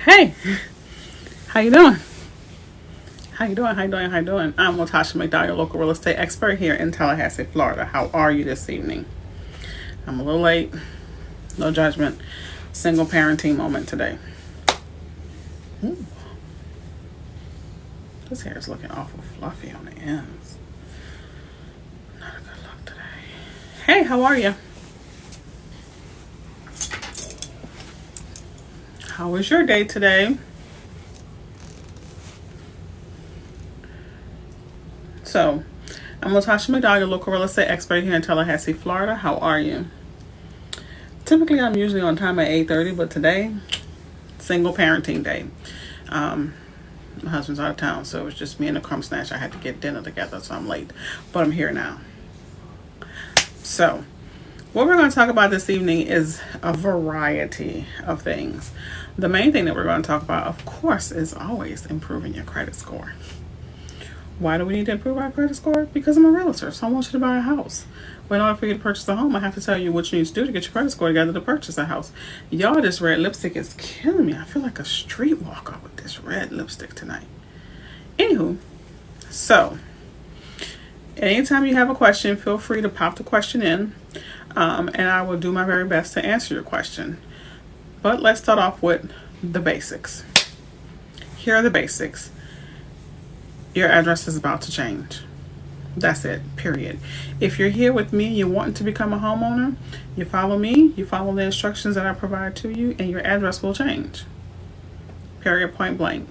Hey, how you doing? How you doing? How you doing? How you doing? I'm Latasha McDowell, your local real estate expert here in Tallahassee, Florida. How are you this evening? I'm a little late. No judgment. Single parenting moment today. Ooh, this hair is looking awful fluffy on the ends. Not a good look today. Hey, how are you? How was your day today? So, I'm Latasha McDowell, your local real estate expert here in Tallahassee, Florida. How are you? Typically, I'm usually on time at 8:30, but today, single parenting day. My husband's out of town, so it was just me and the crumb snatch. I had to get dinner together, so I'm late, but I'm here now. So, what we're going to talk about this evening is a variety of things. The main thing that we're going to talk about, of course, is always improving your credit score. Why do we need to improve our credit score? Because I'm a realtor, so I want you to buy a house. But in order for you to purchase a home, I have to tell you what you need to do to get your credit score together to purchase a house. Y'all, this red lipstick is killing me. I feel like a streetwalker with this red lipstick tonight. Anywho, so anytime you have a question, feel free to pop the question in, and I will do my very best to answer your question. But let's start off with the basics. Here are the basics. Your address is about to change. That's it, period. If you're here with me, you're wanting to become a homeowner, you follow me, you follow the instructions that I provide to you, and your address will change. Period, point blank.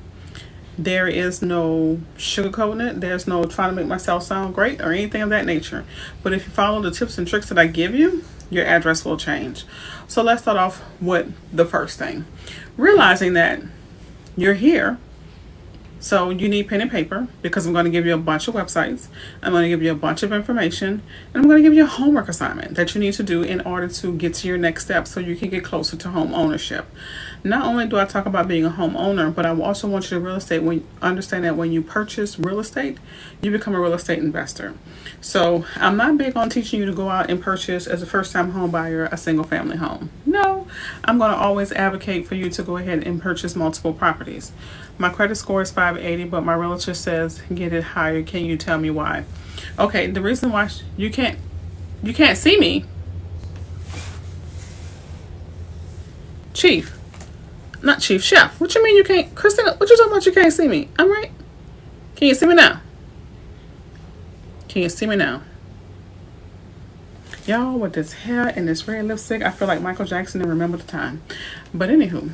There is no sugarcoating it. There's no trying to make myself sound great or anything of that nature. But if you follow the tips and tricks that I give you, your address will change. So let's start off with the first thing. Realizing that you're here, so you need pen and paper, because I'm going to give you a bunch of websites. I'm going to give you a bunch of information, and I'm going to give you a homework assignment that you need to do in order to get to your next step so you can get closer to home ownership. Not only do I talk about being a homeowner, but I also want you to understand that when you purchase real estate, you become a real estate investor. So I'm not big on teaching you to go out and purchase, as a first-time home buyer, a single-family home. No, I'm going to always advocate for you to go ahead and purchase multiple properties. My credit score is 580, but my realtor says get it higher. Can you tell me why? Okay, the reason why you can't see me, Chief. Not Chief, Chef. What you mean you can't? Christina, what you talking about you can't see me? I'm right. Can you see me now? Can you see me now? Y'all, with this hair and this red lipstick, I feel like Michael Jackson and Remember the Time. But anywho,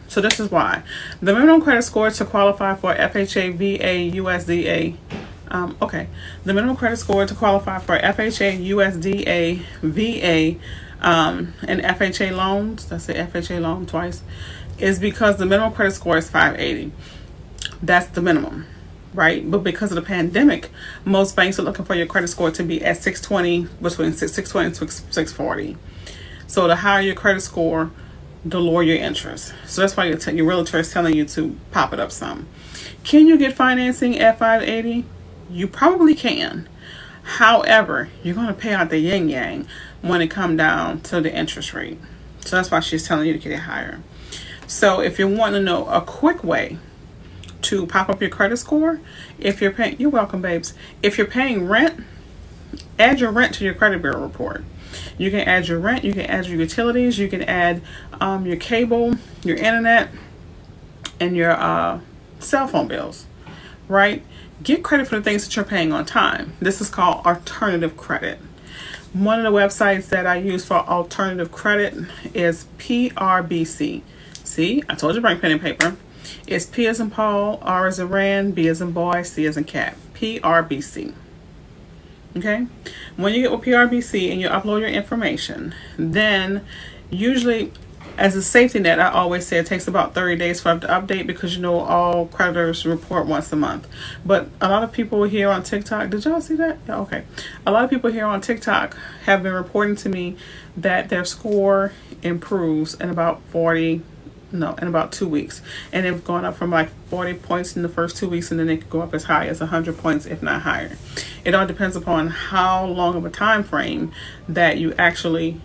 so this is why. The minimum credit score to qualify for FHA, VA, USDA. The minimum credit score to qualify for FHA, USDA, VA, and FHA loans, that's the FHA loan twice, is because the minimum credit score is 580. That's the minimum, right? But because of the pandemic, most banks are looking for your credit score to be at 620, between 620 and 640. So the higher your credit score, the lower your interest. So that's why your realtor is telling you to pop it up some. Can you get financing at 580? You probably can. However, you're going to pay out the yin yang when it comes down to the interest rate. So that's why she's telling you to get it higher. So if you want to know a quick way to pop up your credit score, if you're paying, you're welcome, babes. If you're paying rent, add your rent to your credit bureau report. You can add your rent, you can add your utilities, you can add your cable, your internet, and your cell phone bills, right? Get credit for the things that you're paying on time. This is called alternative credit. One of the websites that I use for alternative credit is PRBC. See, I told you to bring pen and paper. It's P as in Paul, R as in Rand, B as in boy, C as in cat. PRBC. Okay? When you get with PRBC and you upload your information, then usually, as a safety net, I always say it takes about 30 days for it to update, because all creditors report once a month. But a lot of people here on TikTok, did y'all see that? Yeah, okay. A lot of people here on TikTok have been reporting to me that their score improves in about 2 weeks. And they've gone up from like 40 points in the first 2 weeks, and then they could go up as high as 100 points, if not higher. It all depends upon how long of a time frame that you actually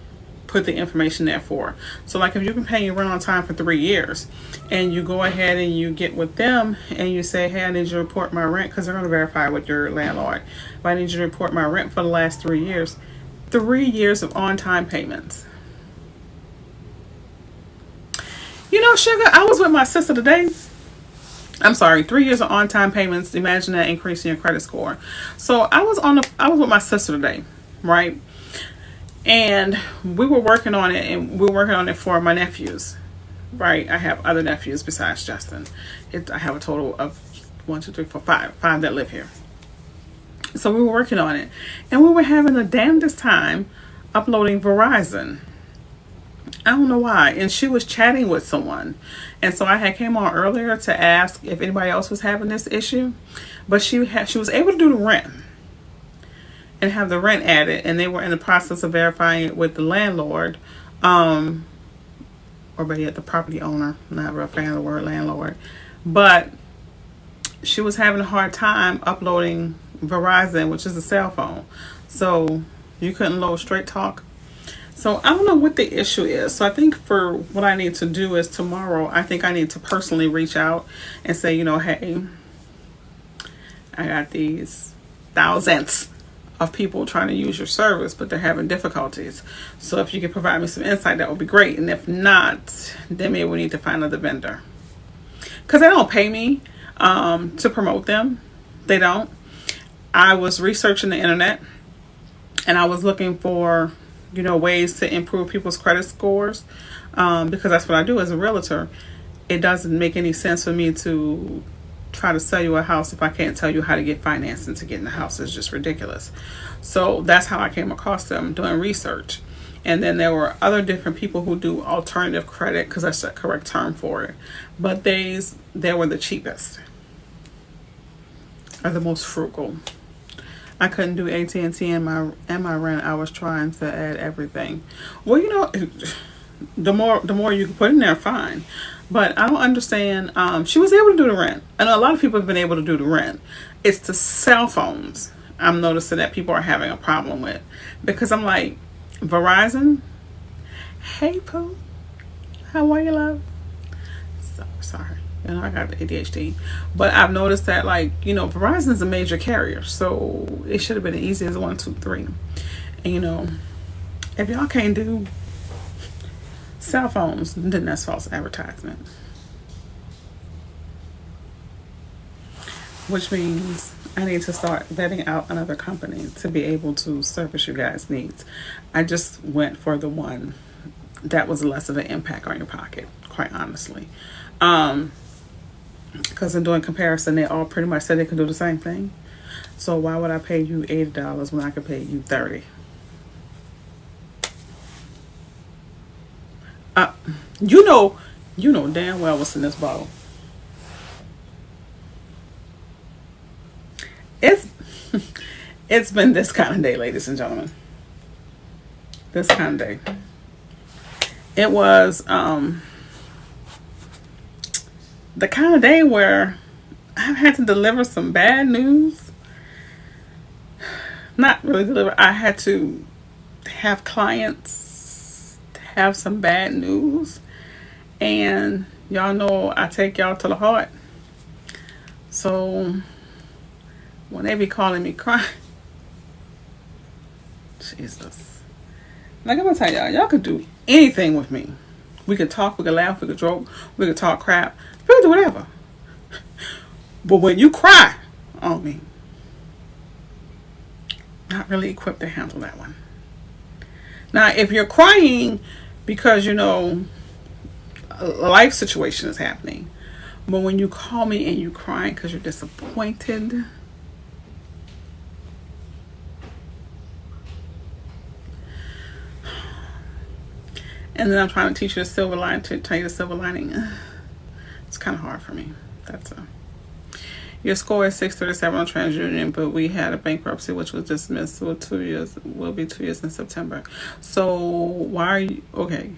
put the information there for. So like if you've been paying your rent on time for 3 years and you go ahead and you get with them and you say, hey, I need you to report my rent, because they're going to verify with your landlord. But I need you to report my rent for the last 3 years. 3 years of on-time payments. You know, sugar, I was with my sister today. I'm sorry, 3 years of on-time payments. Imagine that increasing your credit score. So I was with my sister today, right? And we were working on it, and we were working on it for my nephews, right? I have other nephews besides Justin. I have a total of 1, 2, 3, 4, 5 that live here. So we were working on it, and we were having the damnedest time uploading Verizon. I don't know why. And she was chatting with someone. And so I had came on earlier to ask if anybody else was having this issue. But she was able to do the rent and have the rent added. And they were in the process of verifying it with the landlord. Or maybe at the property owner. I'm not a real fan of the word landlord. But she was having a hard time uploading Verizon, which is a cell phone. So you couldn't load Straight Talk. So I don't know what the issue is. So I think for what I need to do is tomorrow, I think I need to personally reach out and say, you know, hey, I got these thousands of people trying to use your service, but they're having difficulties. So if you could provide me some insight, that would be great. And if not, then maybe we need to find another vendor. Because they don't pay me to promote them. They don't. I was researching the internet and I was looking for, you know, ways to improve people's credit scores, because that's what I do as a realtor. It doesn't make any sense for me to try to sell you a house if I can't tell you how to get financing to get in the house. It's just ridiculous. So that's how I came across them, doing research. And then there were other different people who do alternative credit, because that's the correct term for it. But they were the cheapest, or the most frugal. I couldn't do AT&T and my rent. I was trying to add everything. Well, you know, the more you can put in there, fine. But I don't understand. She was able to do the rent. I know a lot of people have been able to do the rent. It's the cell phones I'm noticing that people are having a problem with. Because I'm like, Verizon? Hey, Pooh. How are you, love? So sorry. You know, I got ADHD. But I've noticed that, like, you know, Verizon is a major carrier. So it should have been as easy as 1, 2, 3. And, you know, if y'all can't do cell phones, then that's false advertisement. Which means I need to start vetting out another company to be able to service you guys' needs. I just went for the one that was less of an impact on your pocket, quite honestly. Because in doing comparison, they all pretty much said they can do the same thing. So why would I pay you $80 when I could pay you $30? You know damn well what's in this bottle. It's been this kind of day, ladies and gentlemen. This kind of day. It was the kind of day where I've had to deliver some bad news. Not really deliver. I had to have clients have some bad news. And y'all know I take y'all to the heart. So when they be calling me crying, Jesus. Like I'm gonna tell y'all could do anything with me. We could talk, we could laugh, we could joke, we could talk crap, we could do whatever. But when you cry on me, not really equipped to handle that one. Now, if you're crying because, you know, a life situation is happening, but when you call me and you crying because you're disappointed, and then I'm trying to teach you the silver lining, to tell you the silver lining, it's kind of hard for me. Your score is 637 on TransUnion, but we had a bankruptcy which was dismissed. So 2 years will be 2 years in September. So why are you okay?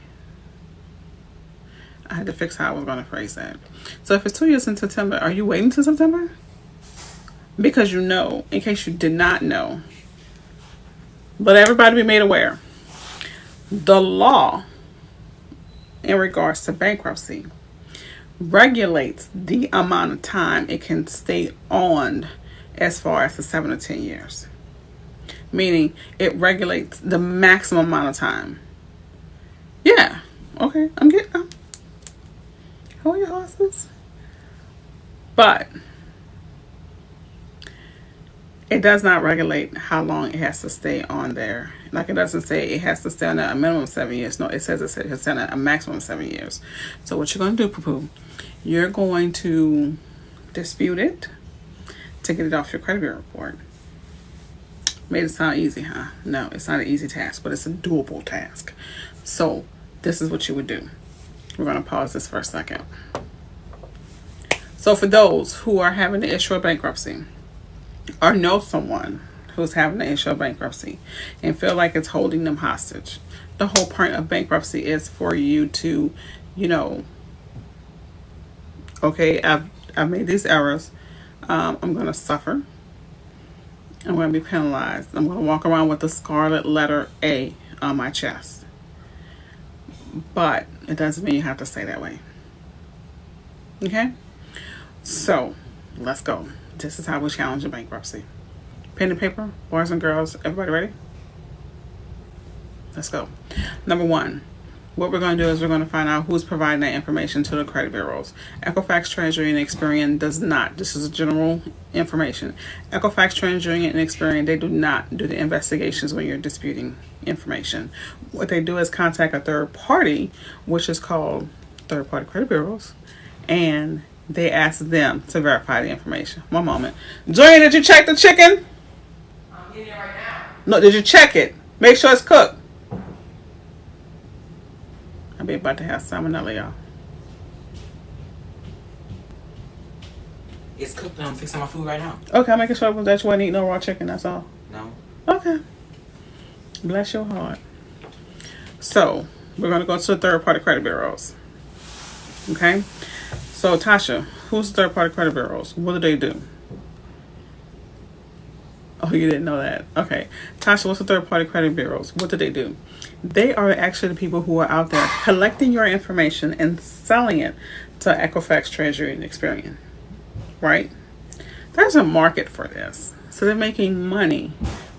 I had to fix how I was going to phrase that. So if it's 2 years in September, are you waiting till September? Because you know, in case you did not know, let everybody be made aware. The law in regards to bankruptcy regulates the amount of time it can stay on as far as the 7 to 10 years. Meaning it regulates the maximum amount of time. Yeah. Okay. I'm getting. Hold your horses. But it does not regulate how long it has to stay on there. Like it doesn't say it has to stay on there a minimum of 7 years. No, it says it has to stay on there a maximum of 7 years. So what you're going to do, poo-poo, you're going to dispute it to get it off your credit bureau report. Made it sound easy, huh? No, it's not an easy task, but it's a doable task. So this is what you would do. We're going to pause this for a second. So for those who are having the issue of bankruptcy, or know someone who's having the issue of bankruptcy and feel like it's holding them hostage, the whole point of bankruptcy is for you to, okay, I've made these errors. I'm going to suffer. I'm going to be penalized. I'm going to walk around with the scarlet letter A on my chest. But it doesn't mean you have to stay that way. Okay? So, let's go. This is how we challenge a bankruptcy. Pen and paper, boys and girls, everybody ready? Let's go. Number one, what we're going to do is we're going to find out who's providing that information to the credit bureaus. Equifax, Treasury, and Experian does not. This is general information. Equifax, Treasury, and Experian, they do not do the investigations when you're disputing information. What they do is contact a third party, which is called third party credit bureaus, and they ask them to verify the information. One moment. Joy, did you check the chicken? I'm getting it right now. No, did you check it? Make sure it's cooked. I'll be about to have salmonella, y'all. It's cooked and I'm fixing my food right now. Okay, I'm making sure that you wasn't eating no raw chicken, that's all. No. Okay. Bless your heart. So, we're going to go to the third-party credit bureaus. Okay? So, Tasha, who's the third-party credit bureaus? What do they do? Oh, you didn't know that. Okay. Tasha, what's the third-party credit bureaus? What do they do? They are actually the people who are out there collecting your information and selling it to Equifax, Treasury, and Experian. Right? There's a market for this. So they're making money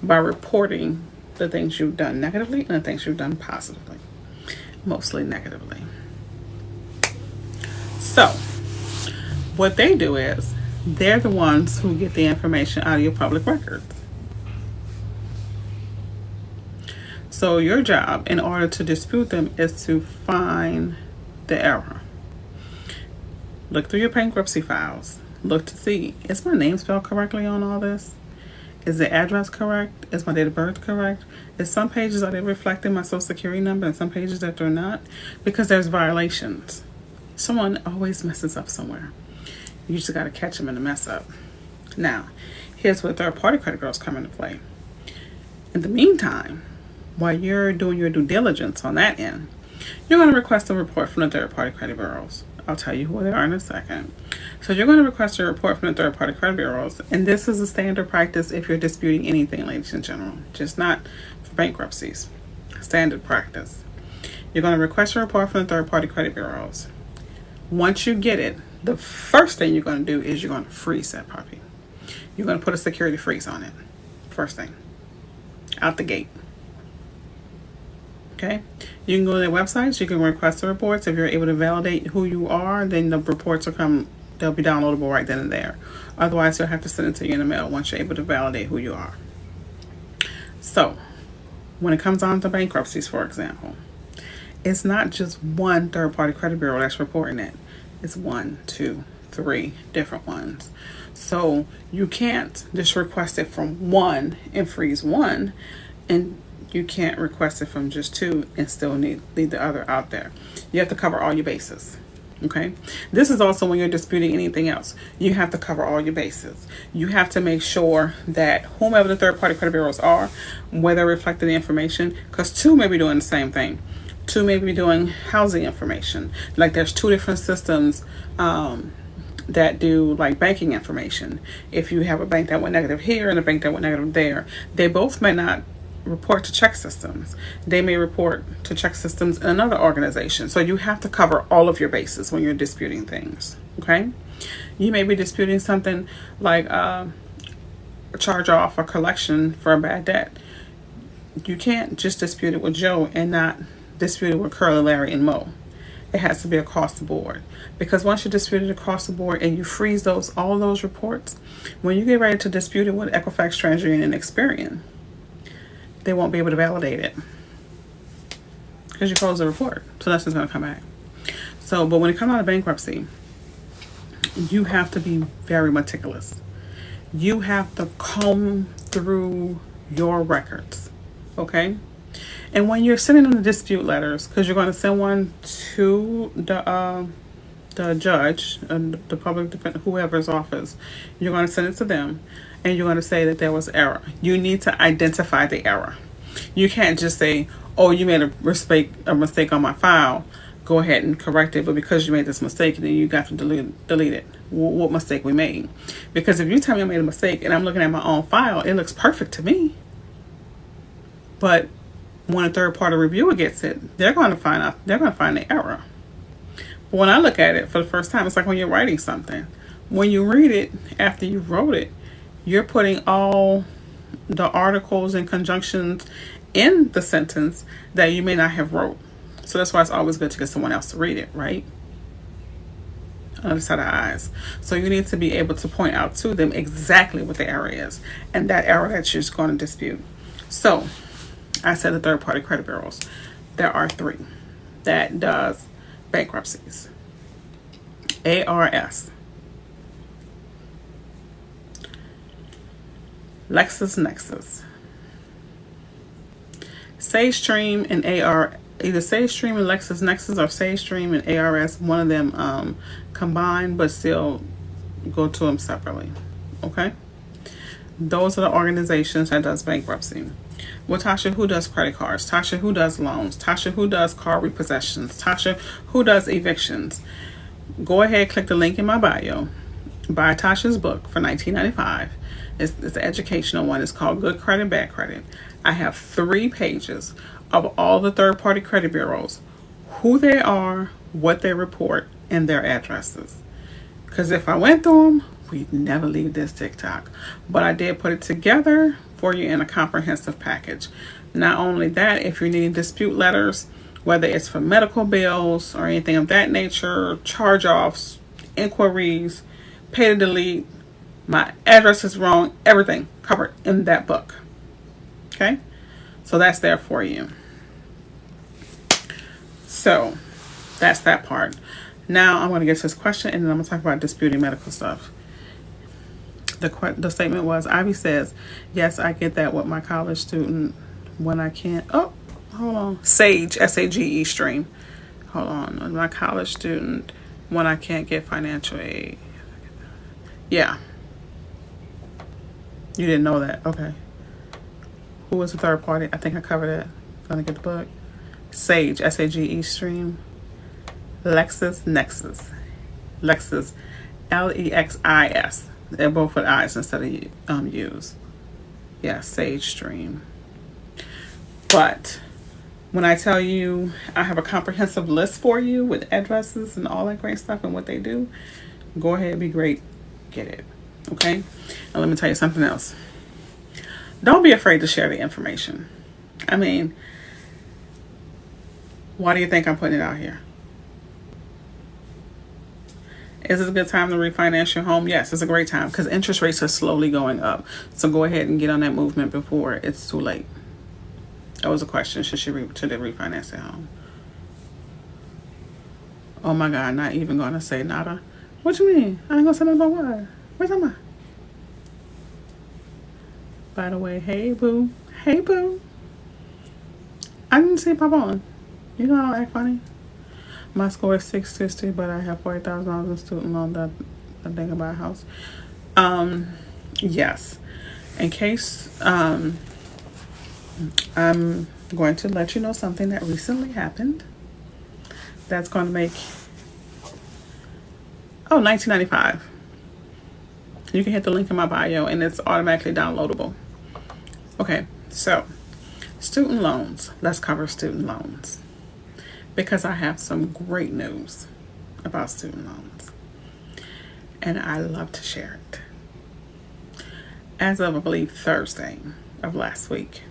by reporting the things you've done negatively and the things you've done positively. Mostly negatively. So, what they do is, they're the ones who get the information out of your public records. So your job, in order to dispute them, is to find the error. Look through your bankruptcy files. Look to see, is my name spelled correctly on all this? Is the address correct? Is my date of birth correct? Is some pages, are they reflecting my social security number and some pages that they're not? Because there's violations. Someone always messes up somewhere. You just got to catch them in the mess up. Now, here's where third-party credit bureaus come into play. In the meantime, while you're doing your due diligence on that end, you're going to request a report from the third-party credit bureaus. I'll tell you who they are in a second. So you're going to request a report from the third-party credit bureaus, and this is a standard practice if you're disputing anything, ladies and gentlemen, just not for bankruptcies. Standard practice. You're going to request a report from the third-party credit bureaus. Once you get it, the first thing you're going to do is you're going to freeze that puppy. You're going to put a security freeze on it. First thing. Out the gate. Okay? You can go to their websites. You can request the reports. If you're able to validate who you are, then the reports will come. They'll be downloadable right then and there. Otherwise, they'll have to send it to you in the mail once you're able to validate who you are. So, when it comes on to bankruptcies, for example, it's not just one third-party credit bureau that's reporting it. It's 1, 2, 3 different ones. So you can't just request it from one and freeze one, and you can't request it from just two and still need the other out there. You have to cover all your bases. Okay? This is also when you're disputing anything else. You have to cover all your bases. You have to make sure that whomever the third-party credit bureaus are, whether reflecting the information, because two may be doing the same thing. Two may be doing housing information. Like there's two different systems that do like banking information. If you have a bank that went negative here and a bank that went negative there, they both may not report to check systems. They may report to check systems in another organization. So you have to cover all of your bases when you're disputing things. Okay? You may be disputing something like a charge off or collection for a bad debt. You can't just dispute it with Joe and not dispute it with Curly, Larry, and Mo. It has to be across the board, because once you dispute it across the board and you freeze all those reports, when you get ready to dispute it with Equifax, TransUnion, and Experian, they won't be able to validate it because you close the report, so nothing's going to come back. So, but when it comes out of bankruptcy, you have to be very meticulous. You have to comb through your records, okay? And when you're sending them the dispute letters, because you're going to send one to the judge, the public defender, whoever's office, you're going to send it to them, and you're going to say that there was error. You need to identify the error. You can't just say, "Oh, you made a mistake on my file. Go ahead and correct it." But because you made this mistake, then you got to delete it. What mistake we made? Because if you tell me I made a mistake and I'm looking at my own file, it looks perfect to me. But when a third party reviewer gets it, they're going to find the error. But when I look at it for the first time, it's like when you're writing something. When you read it after you wrote it, you're putting all the articles and conjunctions in the sentence that you may not have wrote. So that's why it's always good to get someone else to read it, right? Another set of eyes. So you need to be able to point out to them exactly what the error is, and that error that you're just going to dispute. So I said the third party credit bureaus. There are 3 that does bankruptcies. ARS, LexisNexis, SageStream, and AR. Either SageStream and LexisNexis or SageStream and ARS. One of them combined, but still go to them separately. Okay, those are the organizations that does bankruptcy. Well, Tasha, who does credit cards? Tasha, who does loans? Tasha, who does car repossessions? Tasha, who does evictions? Go ahead, click the link in my bio. Buy Tasha's book for $19.95. It's an educational one. It's called Good Credit, Bad Credit. I have 3 pages of all the third-party credit bureaus, who they are, what they report, and their addresses. Because if I went through them, we'd never leave this TikTok. But I did put it together for you in a comprehensive package. Not only that, if you're needing dispute letters, whether it's for medical bills or anything of that nature, charge-offs, inquiries, pay to delete, my address is wrong, everything covered in that book. Okay? So that's there for you. So that's that part. Now I'm going to get to this question, and then I'm going to talk about disputing medical stuff. The statement was, Ivy says, yes, I get that with my college student when I can't. Oh, hold on. Sage, SAGE stream. Hold on. My college student when I can't get financial aid. Yeah. You didn't know that. Okay. Who was the third party? I think I covered it. Gonna get the book. Sage, SAGE stream. LexisNexis. Lexis, LEXIS. They're both with I's instead of U's. Yeah, Sage stream. But when I tell you I have a comprehensive list for you with addresses and all that great stuff and what they do, go ahead, be great, get it. Okay? And let me tell you something else. Don't be afraid to share the information. I mean, why do you think I'm putting it out here? Is it a good time to refinance your home? Yes, it's a great time because interest rates are slowly going up. So go ahead and get on that movement before it's too late. That was a question. Should they refinance their home? Oh my God, not even going to say nada. What you mean? I ain't going to say nothing about what? What you talking about? By the way, hey boo. Hey boo. I didn't see pop on. You know I don't act funny. My score is 660, but I have $40,000 in student loan that I think about a house. Yes. In case I'm going to let you know something that recently happened. That's going to make $19.95. You can hit the link in my bio and it's automatically downloadable. Okay, so Student loans. Let's cover student loans because I have some great news about student loans and I love to share it. As of, I believe, Thursday of last week,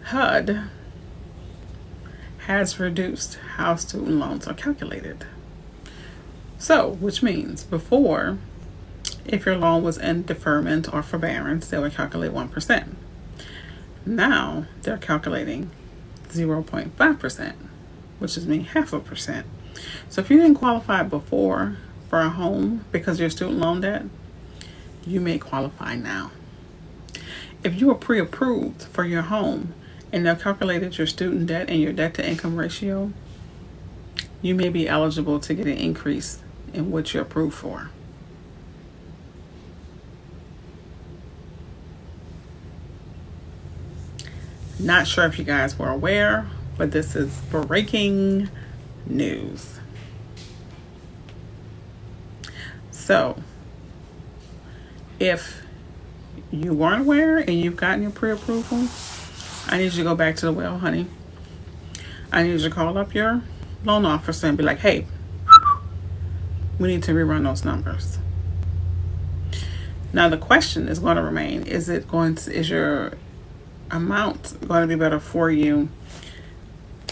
HUD has reduced how student loans are calculated. So, which means before, if your loan was in deferment or forbearance, they would calculate 1%. Now they're calculating 0.5%, which is mean 0.5%. So if you didn't qualify before for a home because of your student loan debt, you may qualify now. If you were pre-approved for your home and they've calculated your student debt and your debt to income ratio, you may be eligible to get an increase in what you're approved for. Not sure if you guys were aware, but this is breaking news. So, if you weren't aware and you've gotten your pre-approval, I need you to go back to the well, honey. I need you to call up your loan officer and be like, hey, we need to rerun those numbers. Now the question is going to remain, is your amount going to be better for you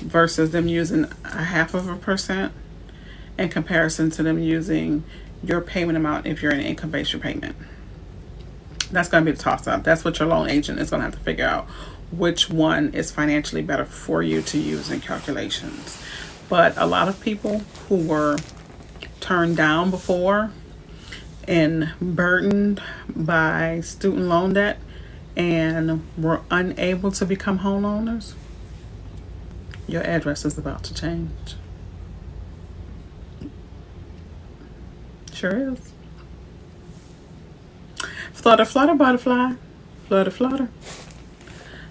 versus them using 0.5% in comparison to them using your payment amount if you're in income-based repayment? That's going to be the toss-up. That's what your loan agent is going to have to figure out, which one is financially better for you to use in calculations. But a lot of people who were turned down before and burdened by student loan debt and were unable to become homeowners, your address is about to change. Sure is. Flutter, flutter, butterfly. Flutter, flutter.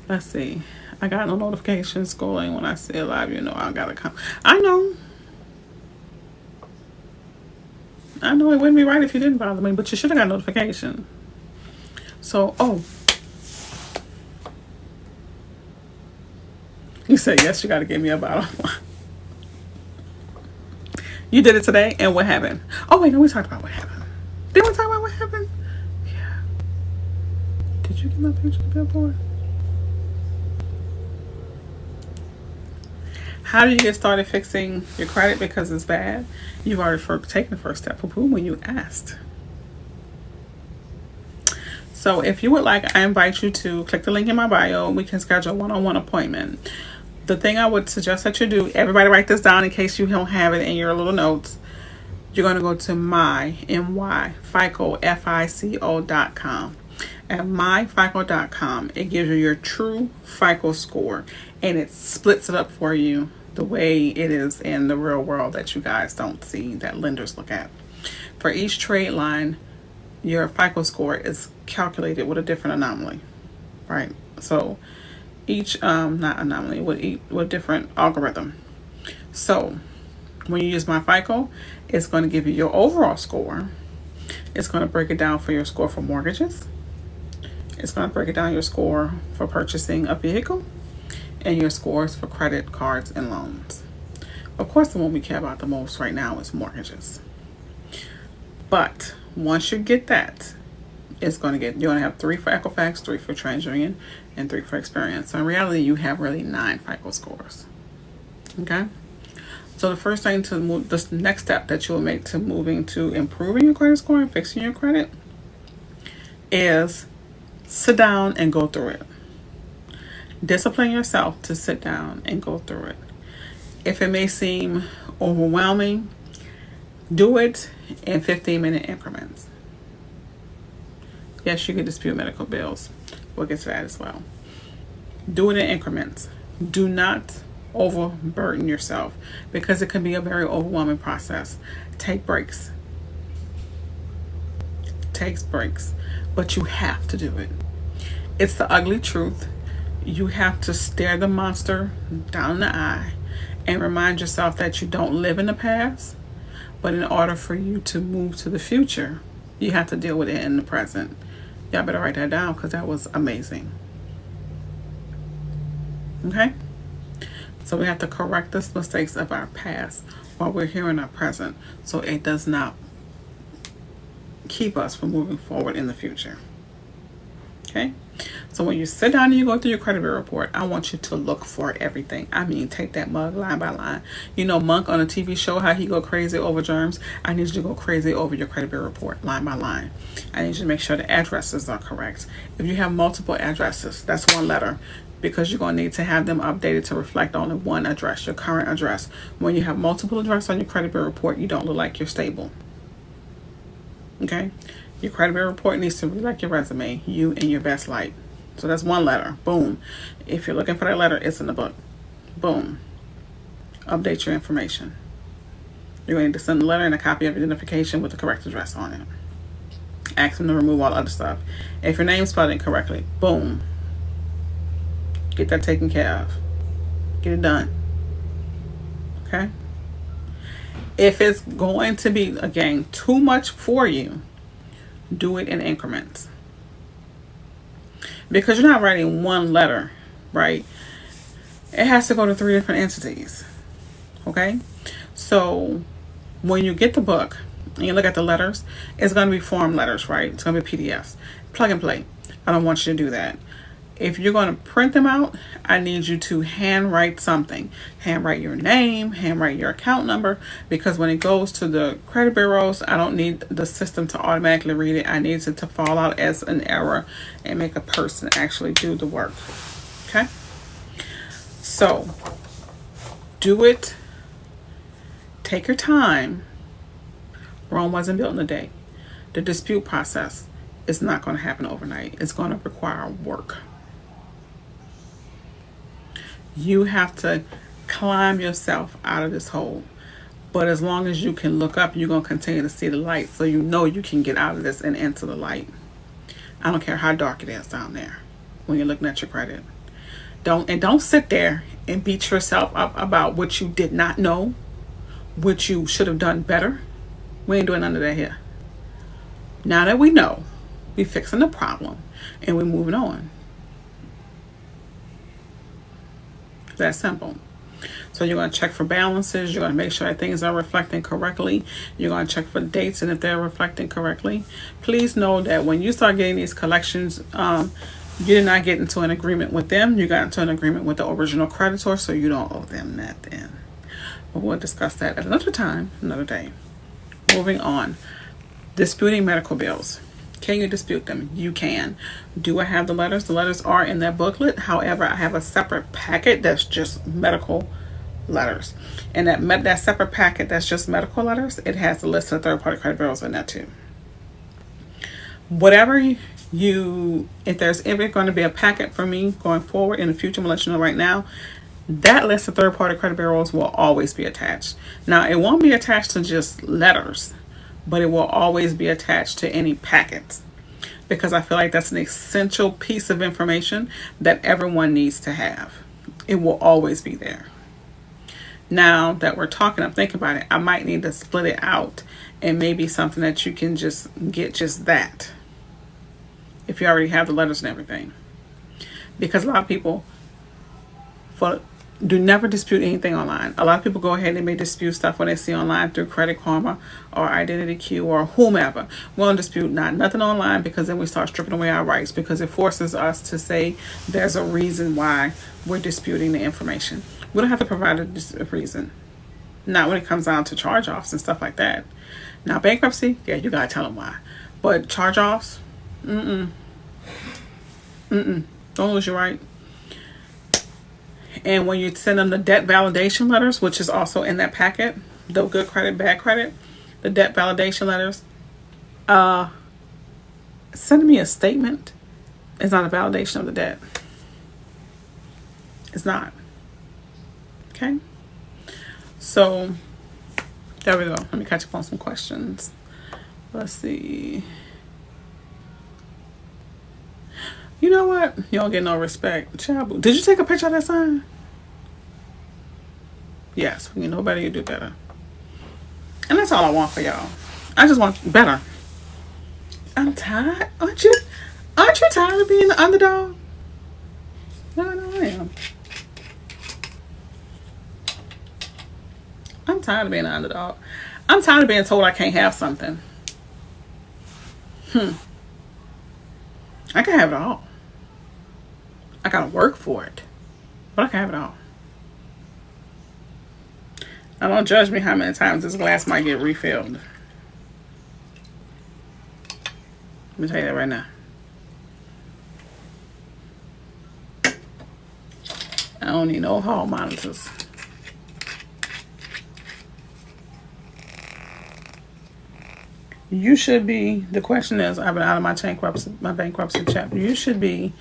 Let's see. I got no notifications scrolling when I say live. You know I gotta come. I know it wouldn't be right if you didn't bother me, but you should have got a notification. So, you said yes, you got to give me a bottle. You did it today, and what happened? Oh, wait, no, we talked about what happened. Did we talk about what happened? Yeah. Did you get my picture of the billboard? How do you get started fixing your credit because it's bad? You've already taken the first step. When you asked. So if you would like, I invite you to click the link in my bio. We can schedule a one-on-one appointment. The thing I would suggest that you do, everybody write this down in case you don't have it in your little notes. You're going to go to FICO.com. At myfico.com, it gives you your true FICO score, and it splits it up for you the way it is in the real world that you guys don't see, that lenders look at. For each trade line, your FICO score is calculated with a different anomaly, right? So each not anomaly, with different algorithm. So when you use my FICO, it's going to give you your overall score. It's going to break it down for your score for mortgages. It's going to break it down your score for purchasing a vehicle and your scores for credit cards and loans. Of course, the one we care about the most right now is mortgages. But once you get that, you're going to have 3 for Equifax, 3 for TransUnion, and 3 for Experience. So in reality, you have really 9 FICO scores. Okay? So the first thing to move, this next step that you will make to moving to improving your credit score and fixing your credit is sit down and go through it. Discipline yourself to sit down and go through it. If it may seem overwhelming, do it in 15-minute increments. Yes, you can dispute medical bills. We'll get to that as well. Do it in increments. Do not overburden yourself because it can be a very overwhelming process. Take breaks. Takes breaks, but you have to do it. It's the ugly truth. You have to stare the monster down in the eye and remind yourself that you don't live in the past, but in order for you to move to the future, you have to deal with it in the present. Y'all better write that down because that was amazing. Okay? So we have to correct the mistakes of our past while we're here in our present, so it does not keep us from moving forward in the future. Okay? So when you sit down and you go through your credit bureau report, I want you to look for everything. I mean, take that mug line by line. You know Monk on a TV show, how he go crazy over germs? I need you to go crazy over your credit bureau report line by line. I need you to make sure the addresses are correct. If you have multiple addresses, that's one letter, because you're going to need to have them updated to reflect only one address, your current address. When you have multiple addresses on your credit bureau report, you don't look like you're stable. Okay? Your credit bureau report needs to be like your resume, you in your best light. So that's one letter. Boom. If you're looking for that letter, it's in the book. Boom. Update your information. You're going to send a letter and a copy of identification with the correct address on it. Ask them to remove all the other stuff. If your name's spelled incorrectly, boom. Get that taken care of. Get it done. Okay? If it's going to be, again, too much for you, do it in increments. Because you're not writing one letter, right? It has to go to 3 different entities. Okay? So when you get the book and you look at the letters, it's going to be form letters, right? It's going to be PDFs. Plug and play. I don't want you to do that. If you're going to print them out, I need you to handwrite something. Handwrite your name, handwrite your account number, because when it goes to the credit bureaus, I don't need the system to automatically read it. I need it to fall out as an error and make a person actually do the work. Okay? So, do it. Take your time. Rome wasn't built in a day. The dispute process is not going to happen overnight. It's going to require work. You have to climb yourself out of this hole. But as long as you can look up, you're going to continue to see the light, so you know you can get out of this and into the light. I don't care how dark it is down there when you're looking at your credit. Don't sit there and beat yourself up about what you did not know, what you should have done better. We ain't doing none of that here. Now that we know, we're fixing the problem and we're moving on. That simple. So you're going to check for balances. You're going to make sure that things are reflecting correctly. You're going to check for dates and if they're reflecting correctly. Please know that when you start getting these collections, you did not get into an agreement with them. You got into an agreement with the original creditor, so you don't owe them nothing. But we'll discuss that at another time, another day. Moving on. Disputing medical bills. Can you dispute them? You can. Do I have the letters? The letters are in that booklet. However, I have a separate packet that's just medical letters. And that separate packet that's just medical letters, it has the list of third-party credit bureaus in that too. Whatever if there's ever going to be a packet for me going forward in the future, I'm going to let you know right now, that list of third-party credit bureaus will always be attached. Now, it won't be attached to just letters, but it will always be attached to any packets, because I feel like that's an essential piece of information that everyone needs to have. It will always be there. Now that we're talking, I'm thinking about it, I might need to split it out and maybe something that you can just get just that, if you already have the letters and everything. Because a lot of people do never dispute anything online. A lot of people go ahead and they may dispute stuff when they see online through Credit Karma or Identity Q or whomever. We don't dispute nothing online, because then we start stripping away our rights, because it forces us to say there's a reason why we're disputing the information. We don't have to provide a reason. Not when it comes down to charge-offs and stuff like that. Now, bankruptcy, yeah, you gotta tell them why. But charge-offs, don't lose your right. And when you send them the debt validation letters, which is also in that packet, the good credit, bad credit, the debt validation letters, send me a statement. It's not a validation of the debt. It's not. Okay? So, there we go. Let me catch up on some questions. Let's see. You know what? You don't get no respect. Child, did you take a picture of that sign? Yes. When you know better, you do better. And that's all I want for y'all. I just want better. I'm tired. Aren't you tired of being the underdog? No, I am. I'm tired of being an underdog. I'm tired of being told I can't have something. I can have it all. I gotta work for it, but I can have it all. Now don't judge me how many times this glass might get refilled. Let me tell you that right now. I don't need no hall monitors. You should be, the question is, I've been out of my bankruptcy chapter. You should be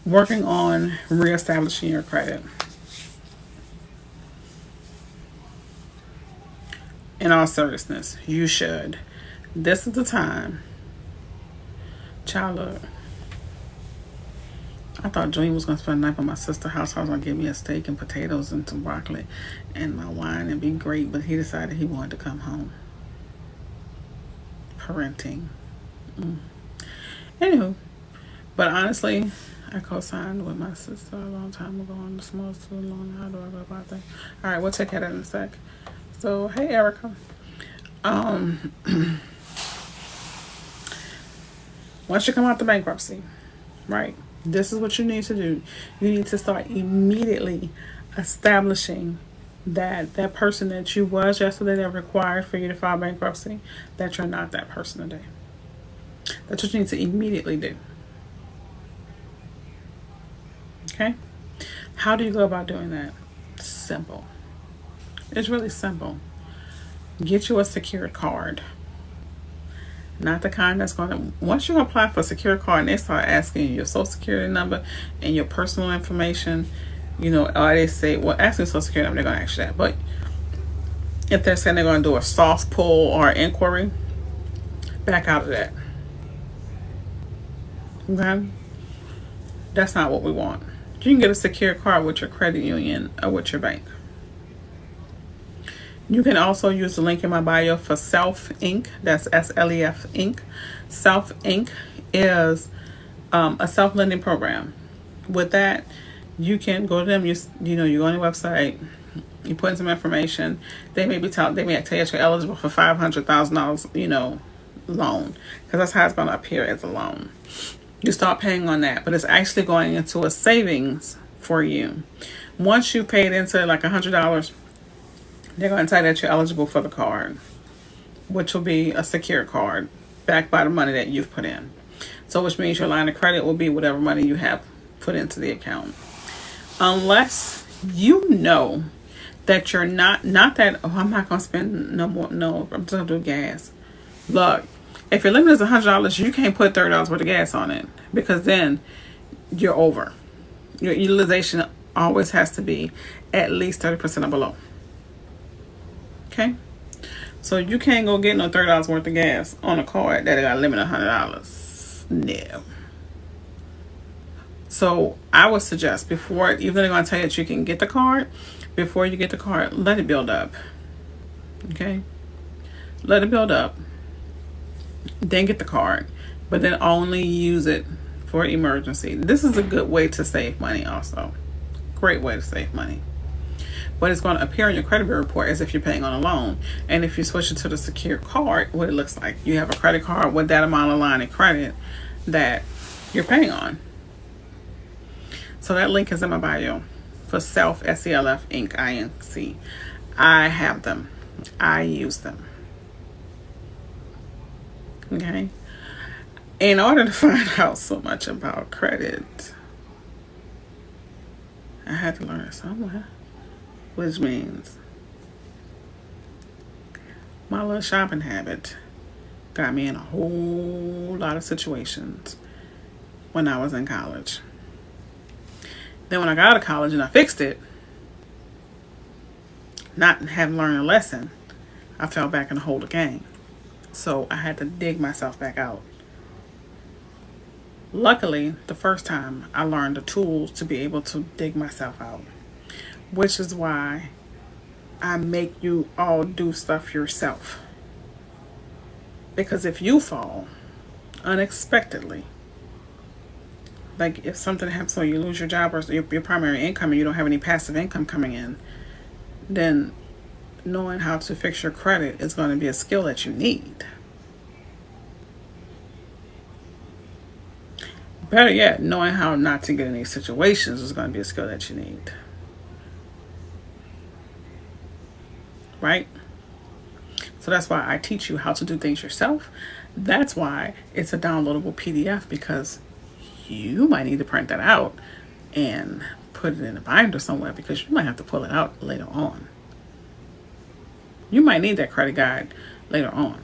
working on reestablishing your credit. In all seriousness, you should. This is the time. Child, look. I thought Dream was going to spend the night at my sister's house. I was going to give me a steak and potatoes and some broccoli and my wine and be great. But he decided he wanted to come home. Parenting. Anywho. But honestly, I co-signed with my sister a long time ago on the small student loan. How do I go about that? All right, we'll take care of that in a sec. So, hey, Erica. Once you come out the bankruptcy, right? This is what you need to do. You need to start immediately establishing that person that you was yesterday that required for you to file bankruptcy, that you're not that person today. That's what you need to immediately do. Okay? How do you go about doing that? Simple. It's really simple. Get you a secured card. Not the kind that's going to, once you apply for a secure card and they start asking you your social security number and your personal information, you know, or they say, well, asking social security number, they're going to ask you that. But if they're saying they're going to do a soft pull or inquiry, back out of that. Okay? That's not what we want. You can get a secure card with your credit union or with your bank. You can also use the link in my bio for Self Inc. That's SLEF Inc. Self Inc. is a self-lending program. With that, you can go to them. You go on their website. You put in some information. They may tell you you're eligible for $500,000, loan, because that's how it's going to appear as a loan. You start paying on that, but it's actually going into a savings for you. Once you paid into like $100. They're going to tell you that you're eligible for the card, which will be a secure card backed by the money that you've put in. So which means your line of credit will be whatever money you have put into the account. Unless you know that you're not that, I'm not going to spend no more, no, I'm just going to do gas. Look, if your limit is $100, you can't put $30 worth of gas on it, because then you're over. Your utilization always has to be at least 30% or below. Okay, so you can't go get no $30 worth of gas on a card that got a limit of $100. No. So I would suggest before, even though they're going to tell you that you can get the card, before you get the card, let it build up. Okay, let it build up. Then get the card, but then only use it for emergency. This is a good way to save money. Also, great way to save money. But it's going to appear on your credit bureau report as if you're paying on a loan. And if you switch it to the secure card, what it looks like, you have a credit card with that amount of line of credit that you're paying on. So that link is in my bio for Self, SELF Inc. INC. I have them. I use them. Okay. In order to find out so much about credit, I had to learn it somewhere. Which means my little shopping habit got me in a whole lot of situations when I was in college. Then when I got out of college and I fixed it, not having learned a lesson, I fell back in the hole again. So I had to dig myself back out. Luckily, the first time I learned the tools to be able to dig myself out. Which is why I make you all do stuff yourself. Because if you fall unexpectedly, like if something happens, so you lose your job or your primary income and you don't have any passive income coming in, then knowing how to fix your credit is going to be a skill that you need. Better yet, knowing how not to get in these situations is going to be a skill that you need. Right? So that's why I teach you how to do things yourself. That's why it's a downloadable PDF, because you might need to print that out and put it in a binder somewhere, because you might have to pull it out later on. You might need that credit guide later on.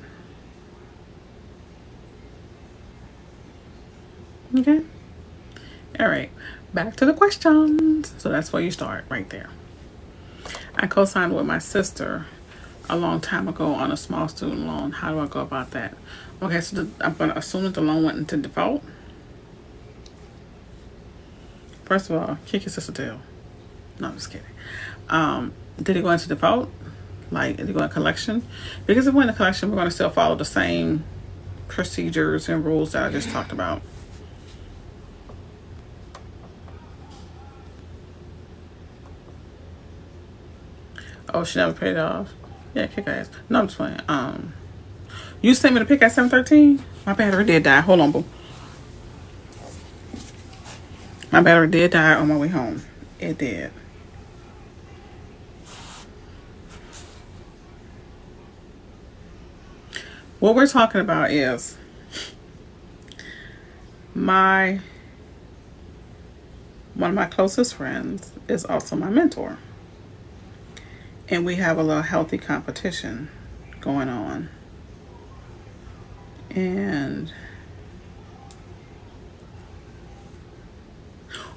Okay? All right. Back to the questions. So that's where you start, right there. I co-signed with my sister a long time ago on a small student loan. How do I go about that? Okay, so I'm going to assume that the loan went into default. First of all, kick your sister tail. No, I'm just kidding. Did it go into default? Like, did it go into collection? Because if it went into collection, we're going to still follow the same procedures and rules that I just talked about. Oh, she never paid it off. Yeah, kick ass. No, I'm just playing. You sent me the pic at 7:13. My battery did die. Hold on, boo. My battery did die on my way home. It did. What we're talking about is one of my closest friends is also my mentor. And we have a little healthy competition going on. And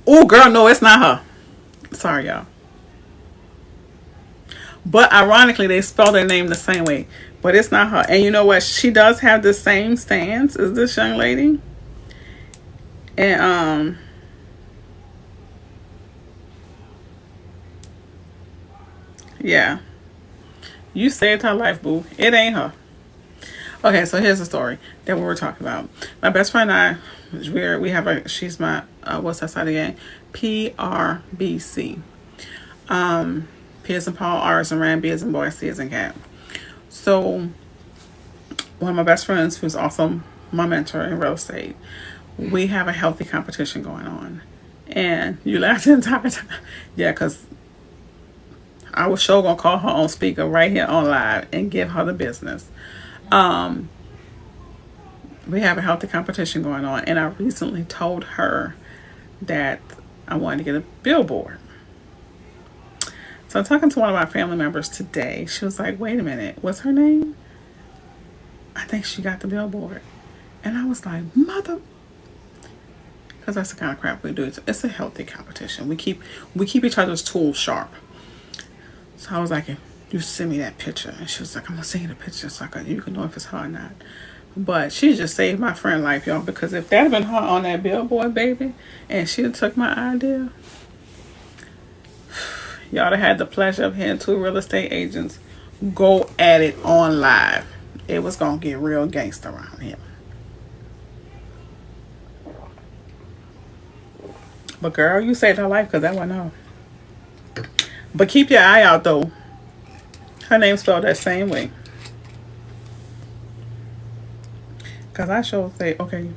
oh, girl, no, it's not her. Sorry, y'all. But ironically, they spell their name the same way. But it's not her. And you know what? She does have the same stance as this young lady. And yeah. You saved her life, boo. It ain't her. Okay, so here's the story that we were talking about. My best friend and I, she's my, what's that side again? PRBC. P as in Paul, R as in Rand, B as in boy, C as in cat. So, one of my best friends, who's also my mentor in real estate, we have a healthy competition going on. And you laughed the entire time. Yeah, because I was sure going to call her on speaker right here on live and give her the business. We have a healthy competition going on, and I recently told her that I wanted to get a billboard. So I'm talking to one of my family members today. She was like, wait a minute, what's her name? I think she got the billboard. And I was like, mother, because that's the kind of crap we do. It's a healthy competition. We keep each other's tools sharp. So I was like, you send me that picture. And she was like, I'm going to send you the picture so you can know if it's her or not. But she just saved my friend life, y'all. Because if that had been her on that billboard, baby, and she took my idea, y'all have had the pleasure of hearing two real estate agents go at it on live. It was going to get real gangster around here. But girl, you saved her life, because that wasn't her. But keep your eye out, though. Her name spelled that same way. Because I sure say, okay,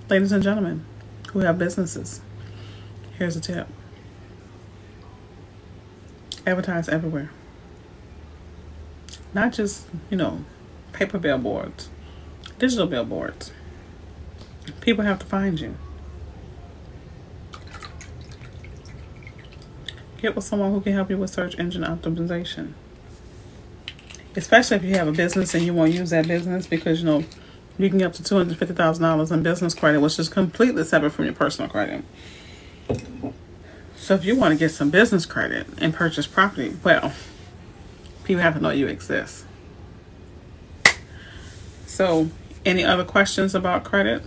ladies and gentlemen who have businesses, here's a tip. Advertise everywhere. Not just, paper billboards. Digital billboards. People have to find you. Get with someone who can help you with search engine optimization. Especially if you have a business and you want to use that business, because, you can get up to $250,000 in business credit, which is completely separate from your personal credit. So if you want to get some business credit and purchase property, well, people have to know you exist. So, any other questions about credit?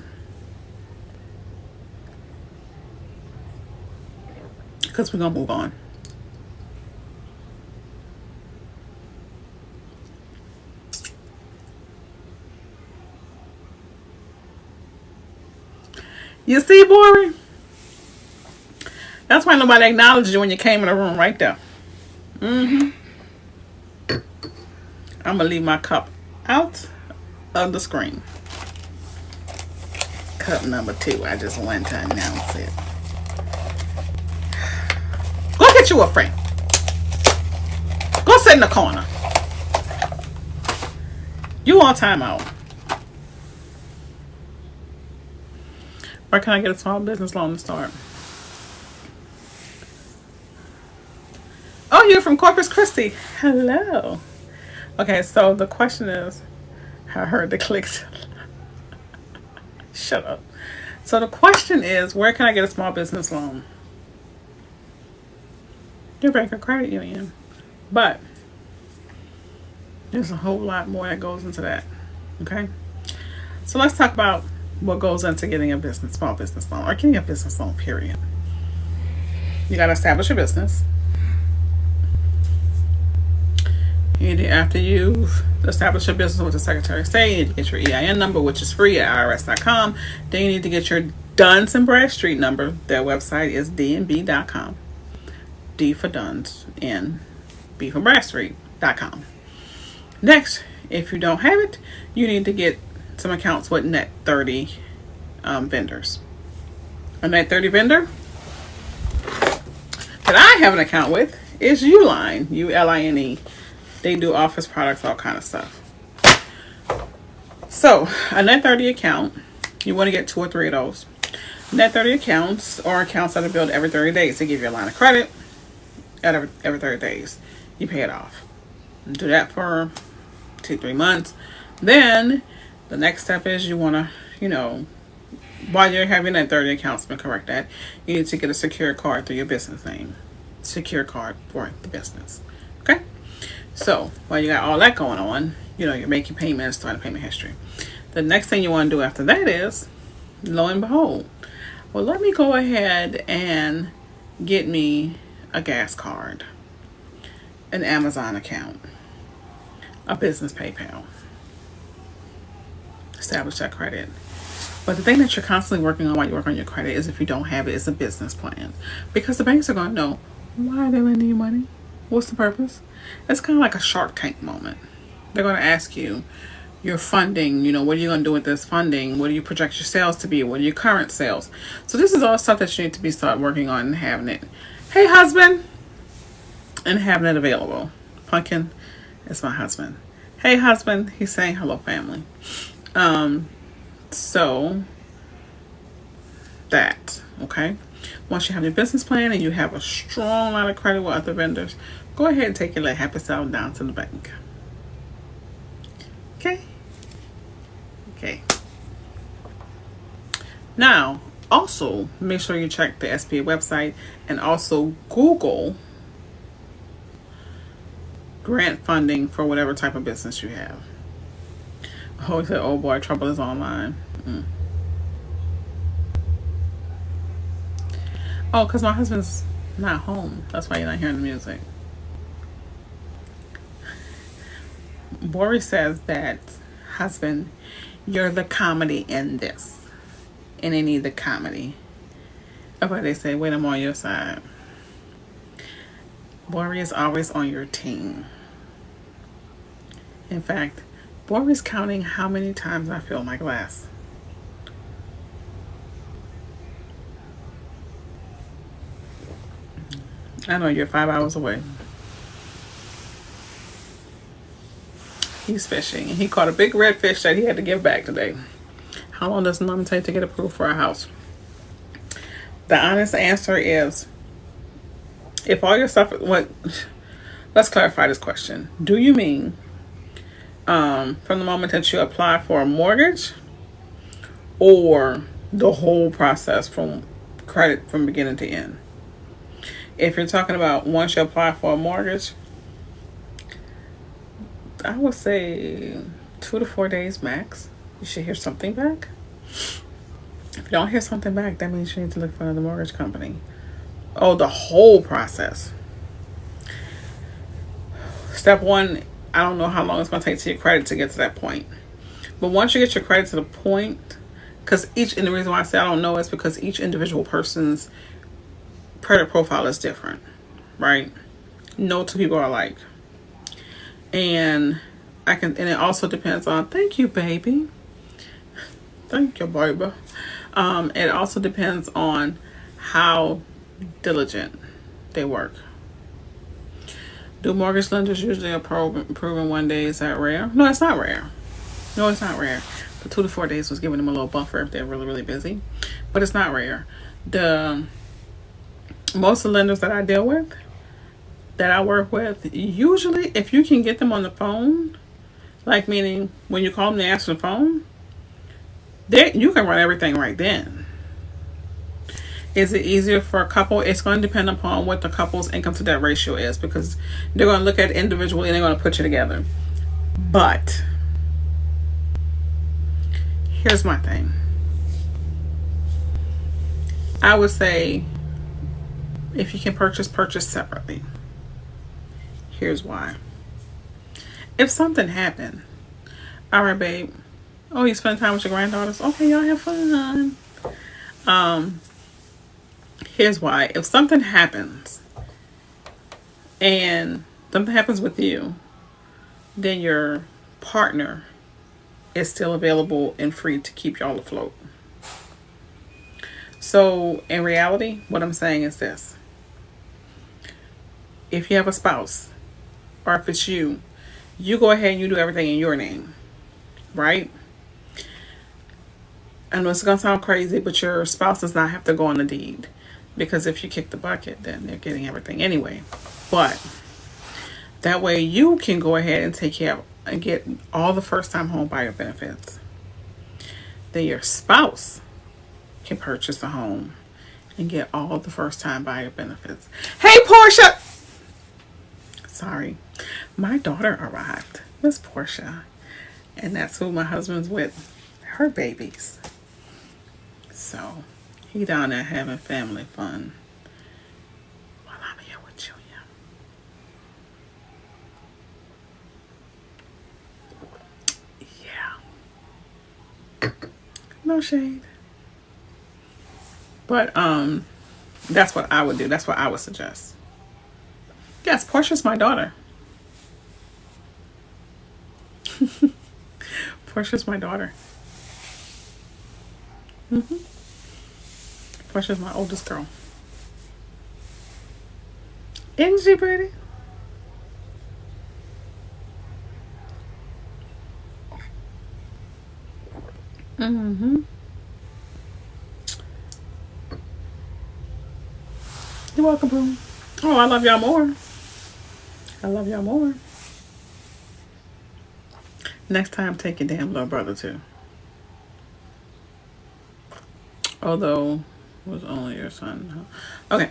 Because we're going to move on. You see, Bori? That's why nobody acknowledged you when you came in the room right there. I'm going to leave my cup out of the screen. Cup number 2. I just wanted to announce it. Go get you a friend. Go sit in the corner. You on timeout. Where can I get a small business loan to start? Oh, you're from Corpus Christi. Hello. Okay, so the question is, I heard the clicks. Shut up. So the question is, where can I get a small business loan? Your bank or credit union. But there's a whole lot more that goes into that. Okay? So let's talk about what goes into getting a small business loan, or getting a business loan, period. You got to establish your business. After you've established your business with the Secretary of State, you need to get your EIN number, which is free at irs.com. Then you need to get your Duns and Bradstreet number. Their website is dnb.com. D for Duns and B for Bradstreet.com. Next, if you don't have it, you need to get some accounts with Net 30 vendors. A Net 30 vendor that I have an account with is Uline, Uline. They do office products, all kind of stuff. So, a Net 30 account, you want to get 2 or 3 of those. Net 30 accounts are accounts that are billed every 30 days. They give you a line of credit every 30 days. You pay it off. Do that for 2-3 months. Then, the next step is you want to, while you're having that 30 accounts, been correct that, you need to get a secure card through your business name. Secure card for the business. Okay? So, while you got all that going on, you're making payments, starting payment history. The next thing you want to do after that is, lo and behold, well, let me go ahead and get me a gas card, an Amazon account, a business PayPal. Establish that credit. But the thing that you're constantly working on while you work on your credit is, if you don't have it, is a business plan. Because the banks are going to know, why are they lending you money? What's the purpose? It's kind of like a Shark Tank moment. They're going to ask you your funding, what are you going to do with this funding? What do you project your sales to be? What are your current sales? So this is all stuff that you need to start working on and having it. Hey, husband. And having it available. Pumpkin is my husband. Hey, husband. He's saying hello, family. So that, okay? Once you have your business plan and you have a strong line of credit with other vendors, go ahead and take your little happy self down to the bank. Okay. Now, also make sure you check the SBA website and also Google grant funding for whatever type of business you have. Oh, he said, oh boy, trouble is online. Oh, because my husband's not home. That's why you're not hearing the music. Boris says that, husband, you're the comedy in this. And they need the comedy. Okay, they say, wait, I'm on your side. Boris is always on your team. In fact, Boris counting how many times I fill my glass. I know you're 5 hours away. He's fishing. He caught a big red fish that he had to give back today. How long does it normally take to get approved for a house? The honest answer is, if all your stuff, let's clarify this question. Do you mean from the moment that you apply for a mortgage, or the whole process from credit from beginning to end? If you're talking about once you apply for a mortgage, I would say 2 to 4 days max. You should hear something back. If you don't hear something back, that means you need to look for another mortgage company. Oh, the whole process. Step 1, I don't know how long it's going to take to your credit to get to that point. But once you get your credit to the point, and the reason why I say I don't know is because each individual person's credit profile is different, right? No two people are alike. And and it also depends on, thank you, baby. Thank you, baby. It also depends on how diligent they work. Do mortgage lenders usually approve in 1 day? Is that rare? No, it's not rare. No, it's not rare. The 2 to 4 days was giving them a little buffer if they're really, really busy. But it's not rare. The most of the lenders that I deal with, that I work with, usually if you can get them on the phone, like meaning when you call them, they answer the phone, you can run everything right then. Is it easier for a couple? It's going to depend upon what the couple's income to debt ratio is, because they're going to look at it individually and they're going to put you together. But here's my thing. I would say if you can purchase separately. Here's why. If something happened, all right, babe. Oh, you spend time with your granddaughters? Okay, y'all have fun. Here's why. If something happens and something happens with you, then your partner is still available and free to keep y'all afloat. So in reality, what I'm saying is this. If you have a spouse, or if it's you go ahead and you do everything in your name, right? I know it's going to sound crazy, but your spouse does not have to go on the deed. Because if you kick the bucket, then they're getting everything anyway. But that way you can go ahead and take care of and get all the first time home buyer benefits. Then your spouse can purchase a home and get all the first time buyer benefits. Hey, Portia! Sorry. My daughter arrived. Miss Portia. And that's who my husband's with. Her babies. So he down there having family fun while I'm here with Julia. Yeah. No shade. But that's what I would do. That's what I would suggest. Yes, Portia's my daughter. Portia's my daughter. Portia's my oldest girl. Isn't she pretty? You're welcome, boo. Oh, I love y'all more. I love y'all more. Next time, take your damn little brother too. Although, it was only your son. Okay.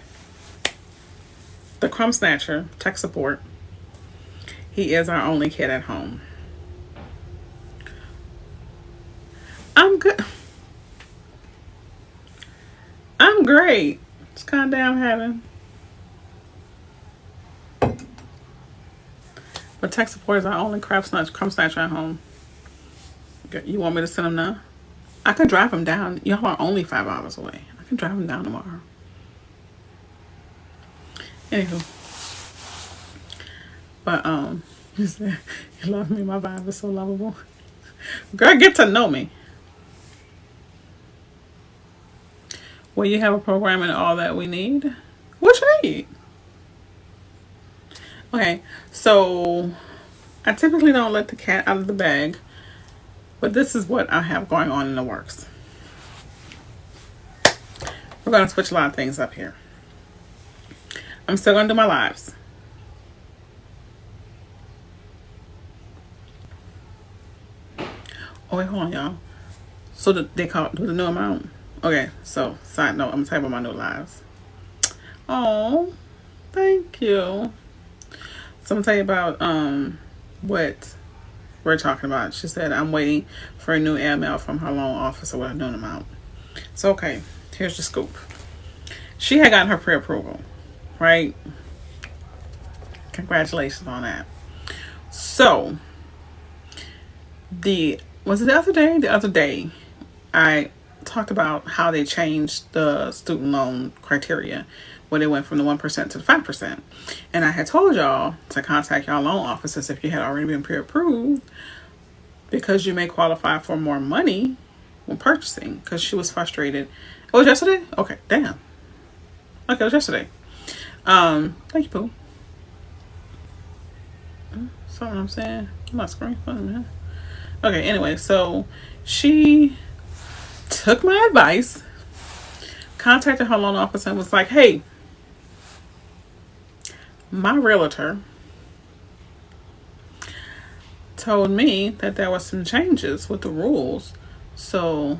The Crumb Snatcher, tech support. He is our only kid at home. I'm good. I'm great. It's kind of damn having. But tech support is our only crumb snatcher at home. You want me to send him now? I could drive him down. Y'all are only 5 hours away. I can drive him down tomorrow. Anywho. But, you said you love me. My vibe is so lovable. Girl, get to know me. Will you have a program and all that we need? What you need? Okay, so I typically don't let the cat out of the bag, but this is what I have going on in the works. We're going to switch a lot of things up here. I'm still going to do my lives. Oh, wait, hold on, y'all. So they do the new amount. Okay, so side note, I'm going to tell you about my new lives. Oh, thank you. So I'm going to tell you about what we're talking about. She said, I'm waiting for a new email from her loan officer with a new amount. So, okay, here's the scoop. She had gotten her pre-approval, right? Congratulations on that. So, the other day, I talked about how they changed the student loan criteria where they went from the 1% to the 5%. And I had told y'all to contact y'all loan officers if you had already been pre-approved, because you may qualify for more money when purchasing. Because she was frustrated. It was yesterday? Okay, damn. Okay, it was yesterday. Thank you, Pooh. Something I'm saying. I'm not screen man. Okay, anyway, so she took my advice, contacted her loan officer, and was like, hey, my realtor told me that there were some changes with the rules. So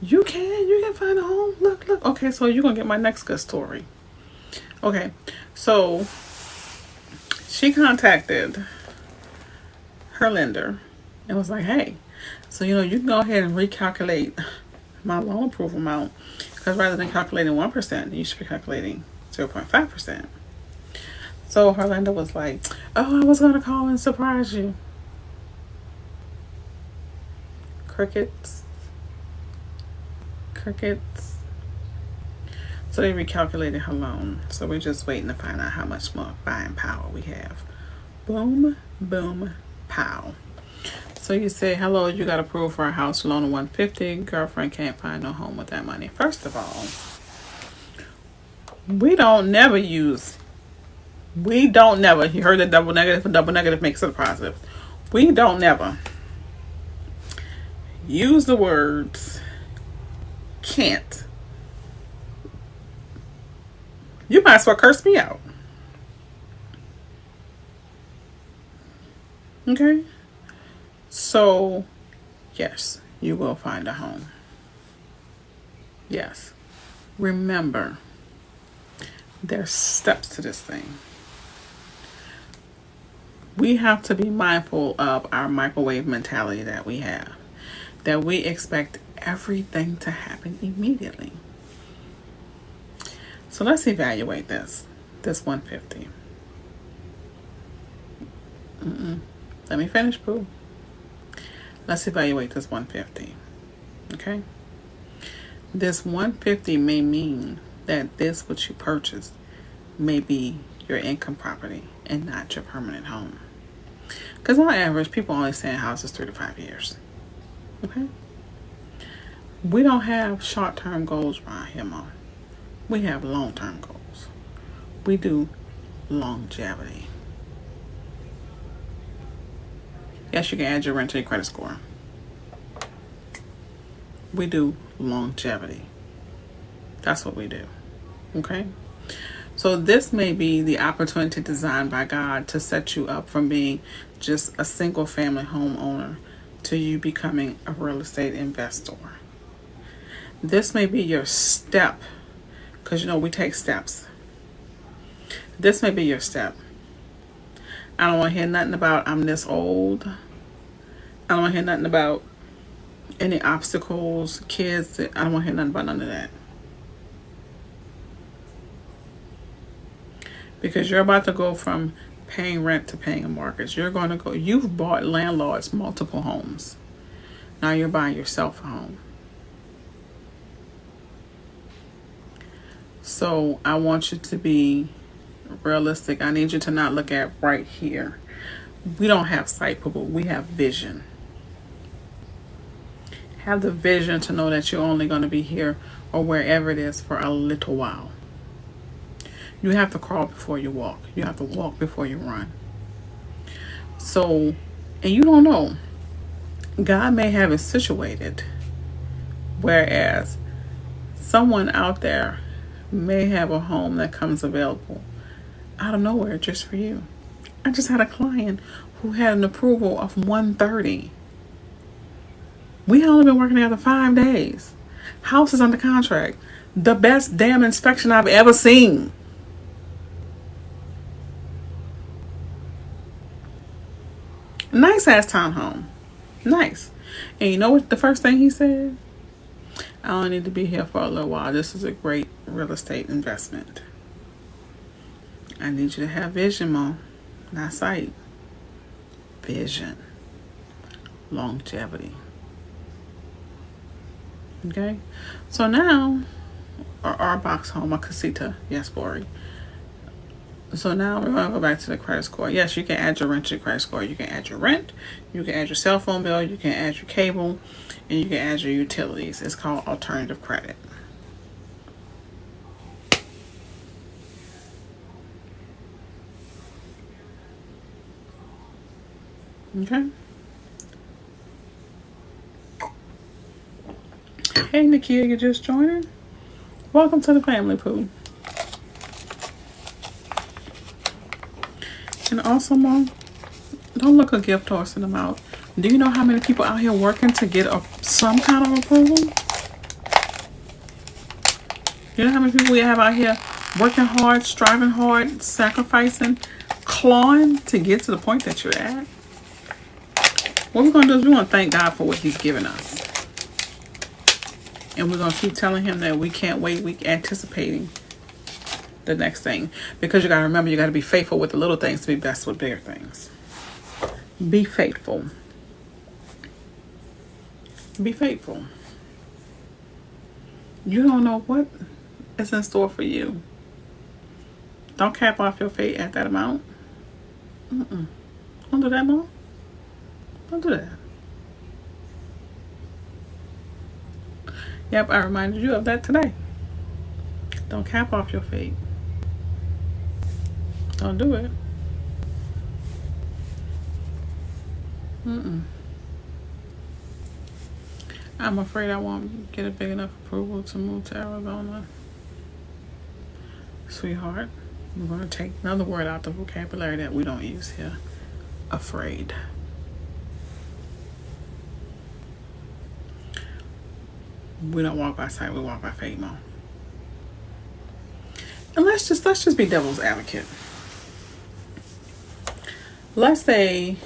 you can find a home. Look. Okay, so you're gonna get my next good story. Okay, so she contacted her lender and was like, hey, so you can go ahead and recalculate my loan approval amount, because rather than calculating 1%, you should be calculating 0.5%. So her lender was like, oh, I was gonna call and surprise you. Crickets. So they recalculated her loan. So we're just waiting to find out how much more buying power we have. Boom, boom, pow. So you say, hello, you got approved for a house loan of $150. Girlfriend can't find no home with that money. First of all, we don't never, you heard that double negative makes it a positive. We don't never use the words can't. You might as well curse me out. Okay? So, yes, you will find a home. Yes. Remember, there's steps to this thing. We have to be mindful of our microwave mentality that we have. That we expect everything to happen immediately. So let's evaluate this 150. Let me finish, Pooh. Let's evaluate this 150. Okay? This 150 may mean that this, what you purchased, may be your income property and not your permanent home. Because on average, people only stay in houses 3 to 5 years. Okay? We don't have short-term goals around here, Mom. We have long-term goals. We do longevity. Yes, you can add your rent to your credit score. We do longevity. That's what we do. Okay? So this may be the opportunity designed by God to set you up from being just a single family homeowner to you becoming a real estate investor. This may be your step, because we take steps. This may be your step. I don't want to hear nothing about I'm this old. I don't want to hear nothing about any obstacles, kids. I don't want to hear nothing about none of that. Because you're about to go from paying rent to paying a mortgage. You've bought landlords multiple homes. Now you're buying yourself a home. So I want you to be realistic. I need you to not look at right here. We don't have sight, but we have vision. Have the vision to know that you're only going to be here or wherever it is for a little while. You have to crawl before you walk. You have to walk before you run. So, and you don't know. God may have it situated, whereas someone out there may have a home that comes available out of nowhere just for you. I just had a client who had an approval of 130. We had only been working together 5 days. House is under contract. The best damn inspection I've ever seen. Nice ass townhome. Nice. And you know what the first thing he said? I only need to be here for a little while. This is a great real estate investment. I need you to have vision, Mom. Not sight. Vision. Longevity. Okay, so now our box home, a casita, yes, Bori. So now we're gonna go back to the credit score. Yes, you can add your rent to your credit score. You can add your rent, you can add your cell phone bill, you can add your cable, and you can add your utilities. It's called alternative credit. Okay. Hey Nakia, you just joining? Welcome to the family, Pooh. And also, Mom, don't look a gift horse in the mouth. Do you know how many people out here working to get some kind of approval? You know how many people we have out here working hard, striving hard, sacrificing, clawing to get to the point that you're at? What we're going to do is we're going to thank God for what He's given us. And we're going to keep telling Him that we can't wait. We're anticipating the next thing. Because you got to remember, you got to be faithful with the little things to be best with bigger things. Be faithful. Be faithful. You don't know what is in store for you. Don't cap off your fate at that amount. Don't do that, Mom. Don't do that. Yep, I reminded you of that today. Don't cap off your fate. Don't do it. I'm afraid I won't get a big enough approval to move to Arizona. Sweetheart, we're going to take another word out the vocabulary that we don't use here. Afraid. We don't walk by sight, we walk by faith, Mom. And let's just be devil's advocate. Let's say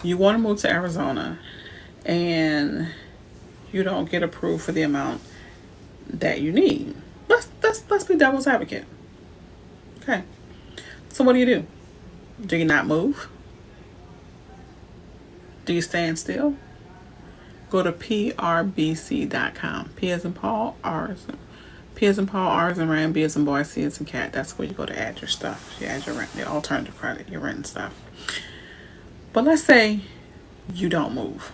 you want to move to Arizona and you don't get approved for the amount that you need. Let's be devil's advocate. Okay. So what do? Do you not move? Do you stand still? Go to prbc.com. P as in Paul, P as in Paul, R as in Rand, B as in boy, C as in cat. That's where you go to add your stuff. You add your rent, the alternative credit, your rent and stuff. But let's say you don't move.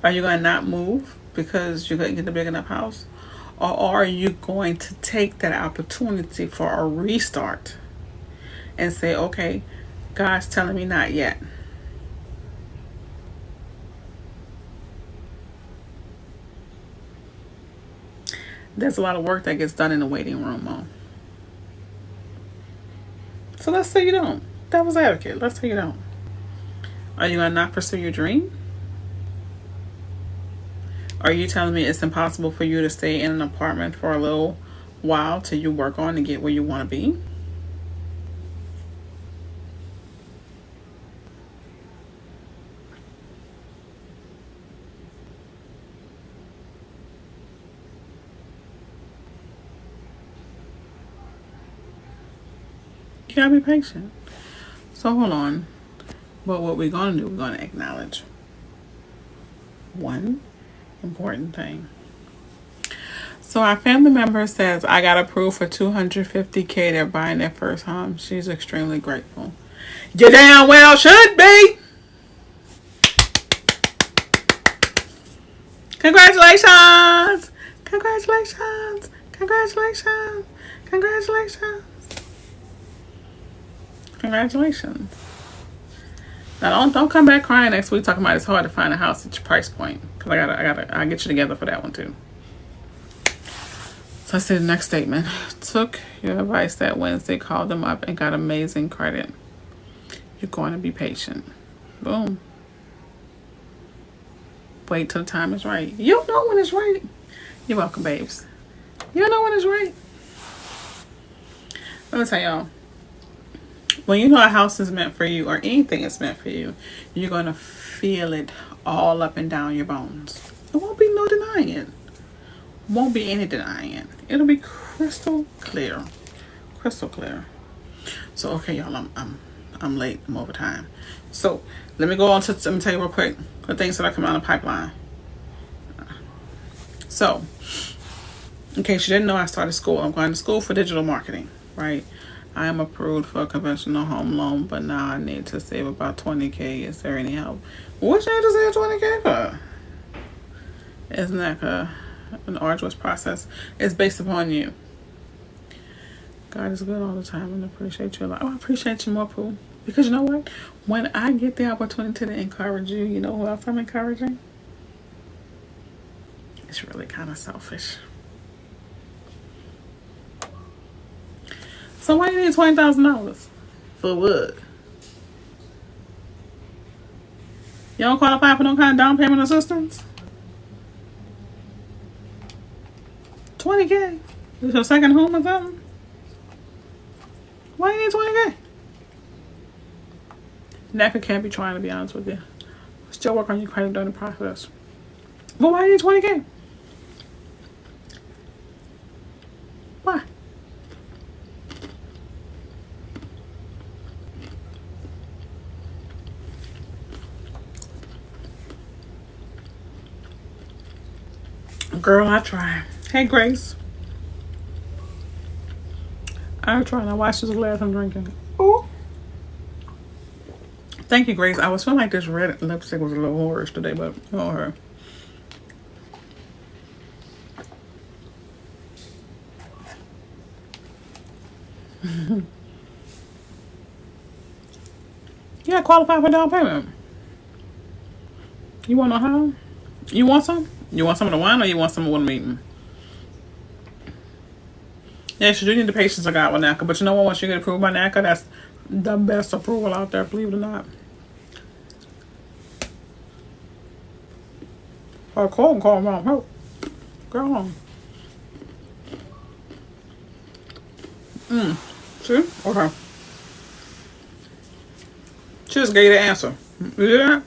Are you going to not move because you couldn't get a big enough house? Or are you going to take that opportunity for a restart and say, okay, God's telling me not yet. There's a lot of work that gets done in the waiting room, Mom. So let's say you don't. Devil's advocate. Let's say you don't. Are you going to not pursue your dream? Are you telling me it's impossible for you to stay in an apartment for a little while till you work on to get where you want to be? You gotta be patient. So hold on. But what we're gonna do, we're gonna acknowledge one important thing. So our family member says, I got approved for $250K. They're buying their first home. She's extremely grateful. You damn well should be. Congratulations. Congratulations. Congratulations. Congratulations. Congratulations. Now don't come back crying next week talking about it's hard to find a house at your price point. Cause I'll get you together for that one too. So let's see the next statement. Took your advice that Wednesday, called them up and got amazing credit. You're going to be patient. Boom. Wait till the time is right. You don't know when it's right. You're welcome, babes. You don't know when it's right. Let me tell y'all. When you know a house is meant for you or anything is meant for you, you're going to feel it all up and down your bones. There won't be no denying it. Won't be any denying it. It'll be crystal clear. Crystal clear. So, okay, y'all, I'm late. I'm over time. So, let me tell you real quick the things that are coming out of the pipeline. So, in case you didn't know, I started school. I'm going to school for digital marketing, right? I am approved for a conventional home loan, but now I need to save about 20K. Is there any help? What you need to save 20K for? Isn't that an arduous process? It's based upon you. God is good all the time, and I appreciate you a lot. Oh, I appreciate you more, Pooh. Because you know what? When I get the opportunity to encourage you, you know who else I'm encouraging? It's really kind of selfish. So why do you need $20,000? For what? You don't qualify for no kind of down payment assistance? 20K? Is your second home or something? Why do you need 20K? NACA can't be trying, to be honest with you. Still work on your credit during the process. But why do you need 20K? Why? Girl, I try. Hey, Grace. I try. Now watch this glass I'm drinking. Ooh. Thank you, Grace. I was feeling like this red lipstick was a little horrish today, but oh her. Yeah, qualify for down payment. You want to know how? You want some? You want some of the wine or you want some of what I'm eating? Yes, you do need the patience of God with NACA, but you know what? Once you get approved by NACA, that's the best approval out there, believe it or not. Or call mom. Help. Go home. See? Okay. She just gave you the answer. You hear that?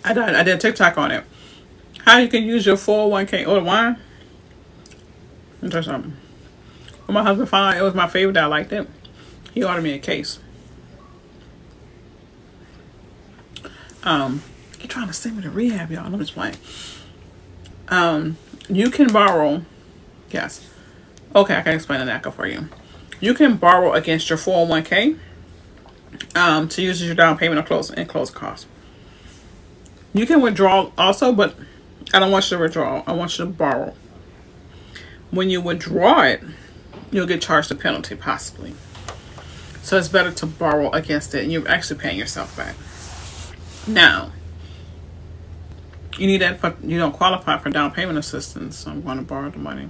I did a TikTok on it. How you can use your 401k or the wine. Let me tell you something. When my husband found out it was my favorite, I liked it. He ordered me a case. He trying to send me to rehab, y'all. I'm just playing. You can borrow. Yes. Okay, I can explain the NACA for you. You can borrow against your 401k to use as your down payment or closing costs. You can withdraw also, but I don't want you to withdraw. I want you to borrow. When you withdraw it, you'll get charged a penalty, possibly. So it's better to borrow against it, and you're actually paying yourself back. Now, you need that, but you don't qualify for down payment assistance. So I'm going to borrow the money.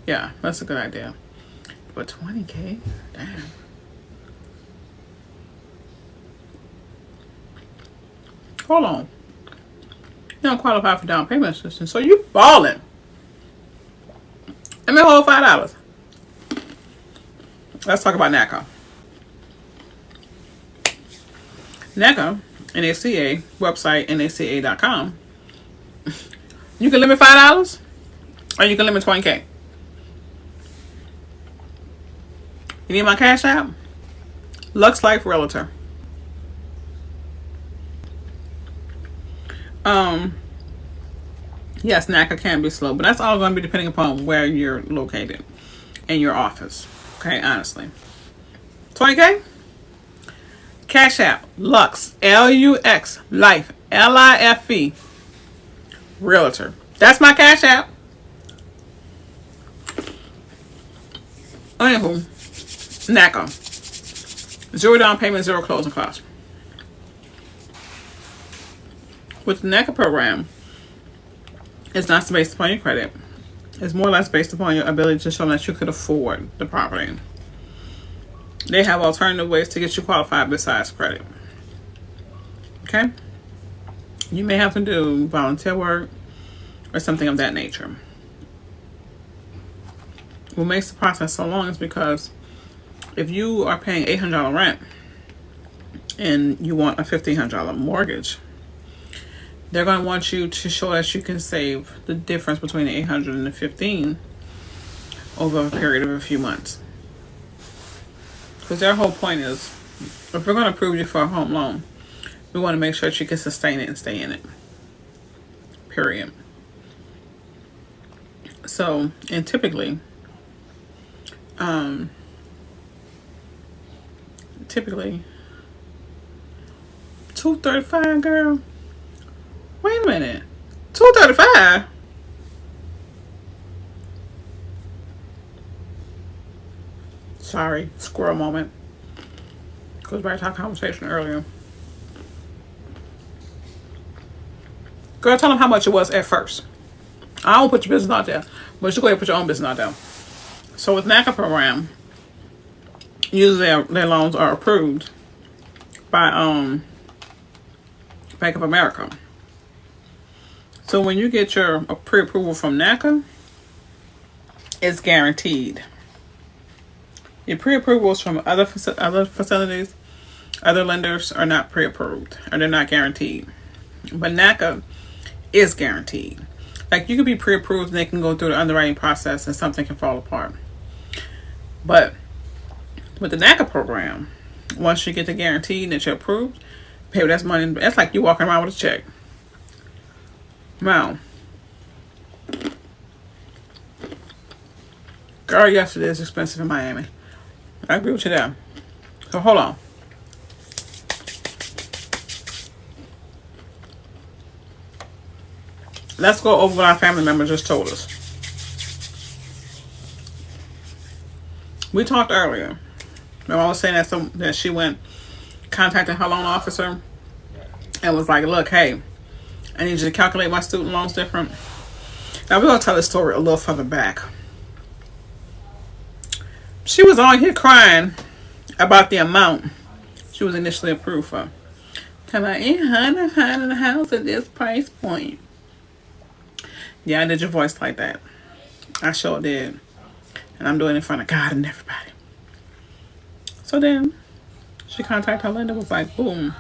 Yeah, that's a good idea. But 20K? Damn. Hold on. You don't qualify for down payment assistance, so you balling. Let me hold $5. Let's talk about NACA. NACA, NACA, website, NACA.com. You can limit $5 or you can limit 20K. You need my cash app? Lux Life Realtor. Yes, NACA can be slow, but that's all going to be depending upon where you're located in your office. Okay, honestly. 20K? Cash app, Lux, Lux, Life, Life, Realtor. That's my cash app. Anywho, NACA. 0 down payment, 0 closing costs. With the NACA program, it's not based upon your credit. It's more or less based upon your ability to show that you could afford the property. They have alternative ways to get you qualified besides credit. Okay? You may have to do volunteer work or something of that nature. What makes the process so long is because if you are paying $800 rent and you want a $1,500 mortgage, they're going to want you to show that you can save the difference between the 800 and the 15 over a period of a few months. Because their whole point is, if we're going to approve you for a home loan, We want to make sure she can sustain it and stay in it. Period. So, and typically, typically, 235, girl. Wait a minute, 235. Sorry, squirrel moment. Goes back to our conversation earlier. Girl, tell them how much it was at first. I don't put your business out there, but you go ahead and put your own business out there. So with NACA program, usually their loans are approved by Bank of America. So when you get your pre-approval from NACA, it's guaranteed. Your pre-approvals from other facilities, other lenders are not pre-approved, or they're not guaranteed. But NACA is guaranteed. Like, you could be pre-approved and they can go through the underwriting process and something can fall apart. But with the NACA program, once you get the guarantee that you're approved, baby, that's money. That's like you walking around with a check. Wow. Girl, yesterday is expensive in Miami. I agree with you there. So hold on. Let's go over what our family member just told us. We talked earlier. Remember I was saying that she went contacted her loan officer and was like, look, hey, I need you to calculate my student loans different. Now we're going to tell this story a little further back. She was on here crying about the amount she was initially approved for. Come on, $800 in the house at this price point. Yeah, I did your voice like that. I sure did. And I'm doing it in front of God and everybody. So then she contacted her lender, was like, boom,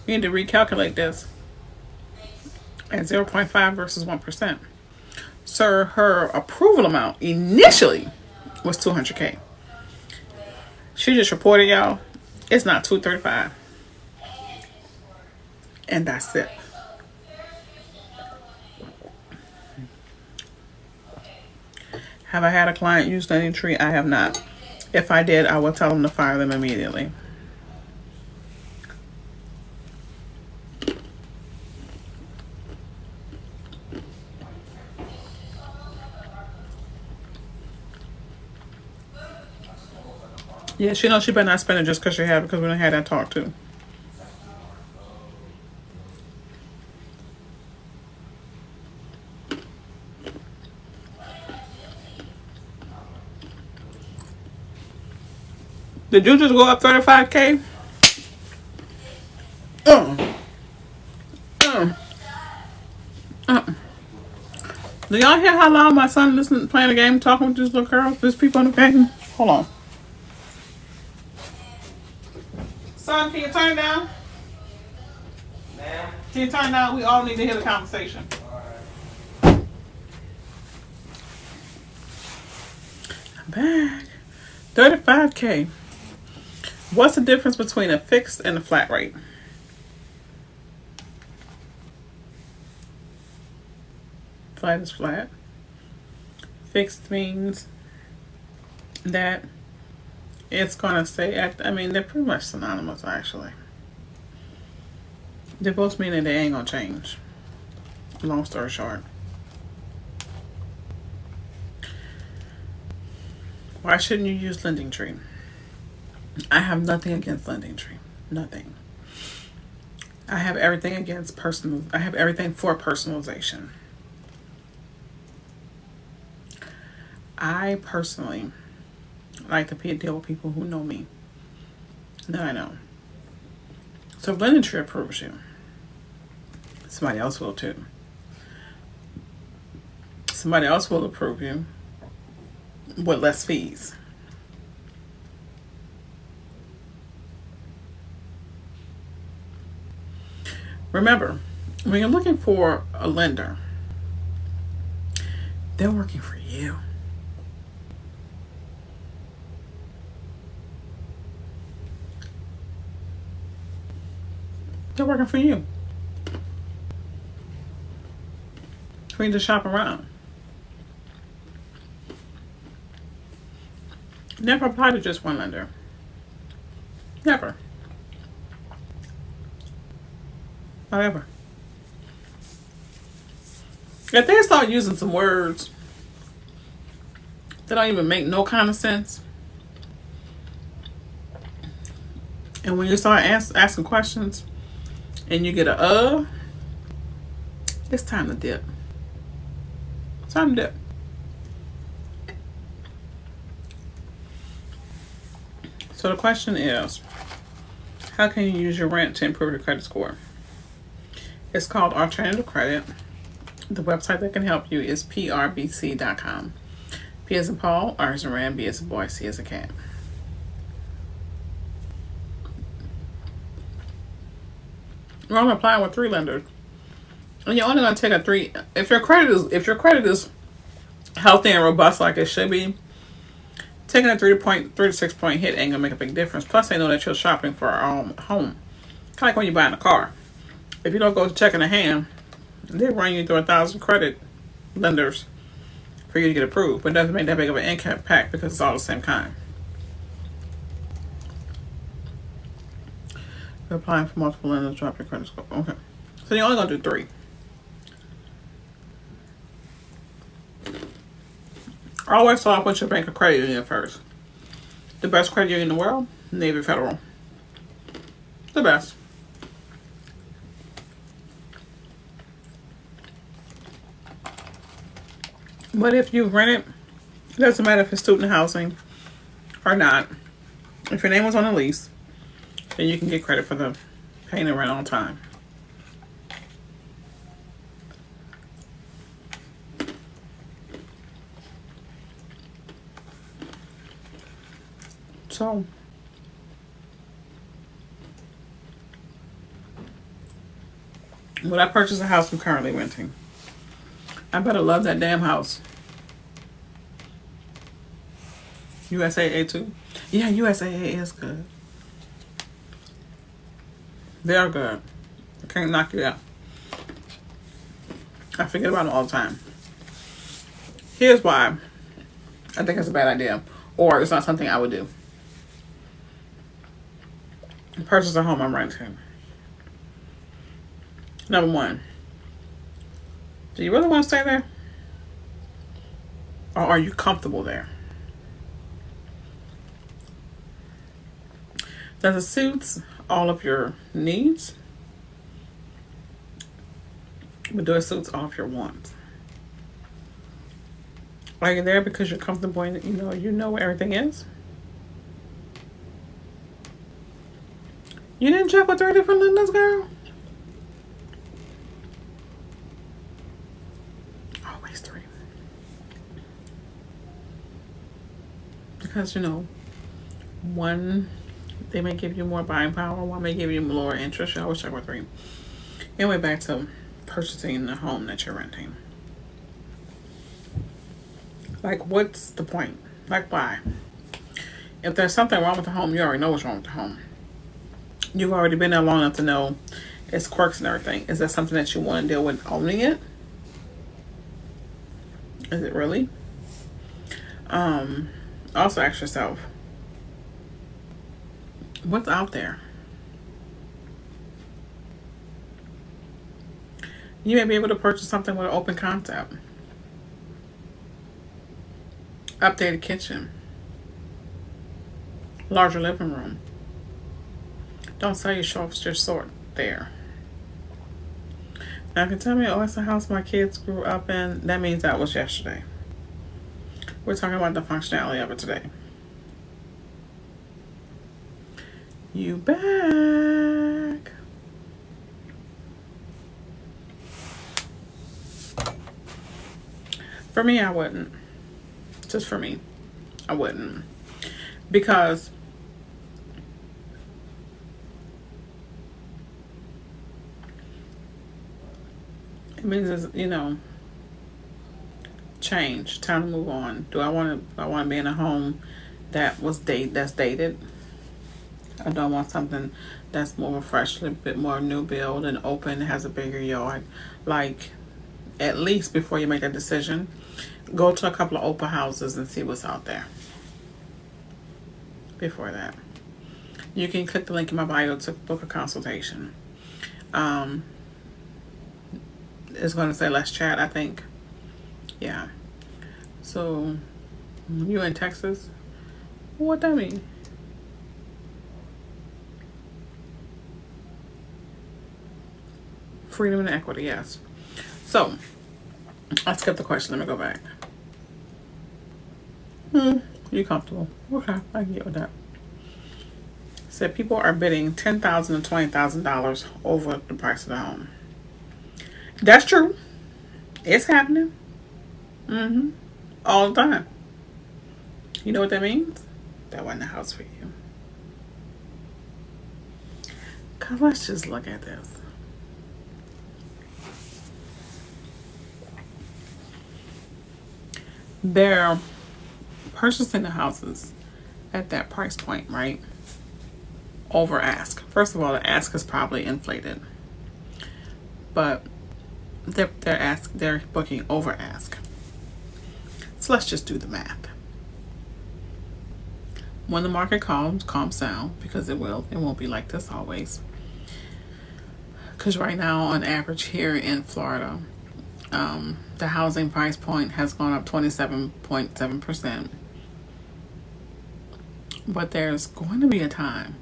you need to recalculate this at 0.5 versus 1%. So her approval amount initially was $200K. She just reported, y'all, it's not $235. And that's it. Have I had a client use LendingTree? I have not. If I did, I would tell them to fire them immediately. Yeah, she knows she better not spend it just because she had, because we done had that talk too. Did you just go up 35K? Do y'all hear how loud my son listening, playing the game, talking with this little girl? There's people on the game. Hold on. Son, can you turn it down? Ma'am? Can you turn it down? We all need to hear the conversation. I'm back. 35K. What's the difference between a fixed and a flat rate? Flat is flat. Fixed means that it's gonna stay at, I mean, they're pretty much synonymous actually. They both mean that they ain't gonna change. Long story short. Why shouldn't you use LendingTree? I have nothing against LendingTree. Nothing. I have everything against I have everything for personalization. I personally like to deal with people who know me. That I know. So if LendingTree approves you, somebody else will too. Somebody else will approve you with less fees. Remember, when you're looking for a lender, they're working for you. They're working for you. For you to shop around. Never apply to just one lender. Never. However, if they start using some words that don't even make no kind of sense, and when you start asking questions and you get it's time to dip. It's time to dip. So the question is, how can you use your rent to improve your credit score? It's called Alternative Credit. The website that can help you is prbc.com. P as in Paul, R as in Rand, B as in boy, C as in cat. We're only applying with 3 lenders. And you're only gonna take a 3 if your credit is healthy and robust like it should be. Taking a 3 to 6 point hit ain't gonna make a big difference. Plus, they know that you're shopping for a home. Kind of like when you're buying a car. If you don't go to check in the hand, they run you through 1,000 credit lenders for you to get approved. But it doesn't make that big of an impact because it's all the same kind. You're applying for multiple lenders, drop your credit score. Okay. So you're only gonna do 3. Always start off with your bank or credit union first. The best credit union in the world, Navy Federal. The best. But if you rent it doesn't matter if it's student housing or not. If your name was on the lease, then you can get credit for the paying the rent on time. So, when I purchase a house I'm currently renting, I better love that damn house. USAA too? Yeah, USAA is good. They are good. I can't knock you out. I forget about them all the time. Here's why I think it's a bad idea, or it's not something I would do. Purchase a home I'm renting. Number 1, do you really want to stay there? Or are you comfortable there? Does it suit all of your needs? But do it suit all of your wants? Are you there because you're comfortable and you know where everything is? You didn't check with 3 different lenders, girl? Always 3. Because, one, they may give you more buying power. One may give you lower interest. You always check with 3. Anyway, back to purchasing the home that you're renting. Like, what's the point? Like, why? If there's something wrong with the home, you already know what's wrong with the home. You've already been there long enough to know its quirks and everything. Is that something that you want to deal with owning it? Is it really? Also ask yourself, what's out there? You may be able to purchase something with an open concept. Updated kitchen. Larger living room. Don't sell your sort there. Now, if you tell me, oh, it's the house my kids grew up in, that means that was yesterday. We're talking about the functionality of it today. You back. For me, I wouldn't. Just for me, I wouldn't. Because it means it's, change. Time to move on. Do I want to be in a home that's dated? I don't want something that's more fresh, a bit more new build and open, has a bigger yard. Like, at least before you make that decision, go to a couple of open houses and see what's out there. Before that, you can click the link in my bio to book a consultation. It's going to say let's chat, I think. Yeah. So, you in Texas? What that mean? Freedom and equity, yes. So, I skipped the question. Let me go back. You comfortable? Okay, I can get with that. Said people are bidding $10,000 to $20,000 over the price of the home. That's true. It's happening. All the time. You know what that means? That wasn't the house for you. Cause let's just look at this. They're purchasing the houses at that price point, right? Over ask. First of all, the ask is probably inflated, but they're booking over ask. So let's just do the math. When the market calms down, because it will, it won't be like this always. Because right now, on average here in Florida, the housing price point has gone up 27.7%. But there's going to be a time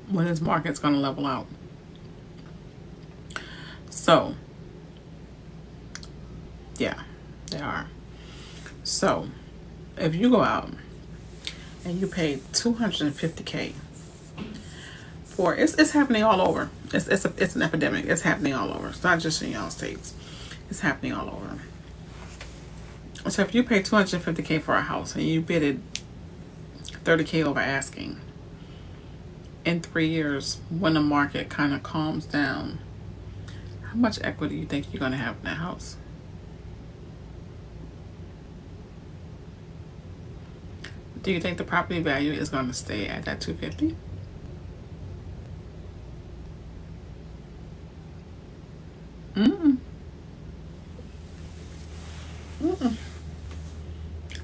when this market's going to level out. So, yeah, they are. So, if you go out and you pay $250K for it's happening all over. It's an epidemic. It's happening all over. It's not just in y'all states. It's happening all over. So if you pay $250K for a house and you bidded $30K over asking, in 3 years, when the market kind of calms down, how much equity do you think you're going to have in that house? Do you think the property value is going to stay at that $250?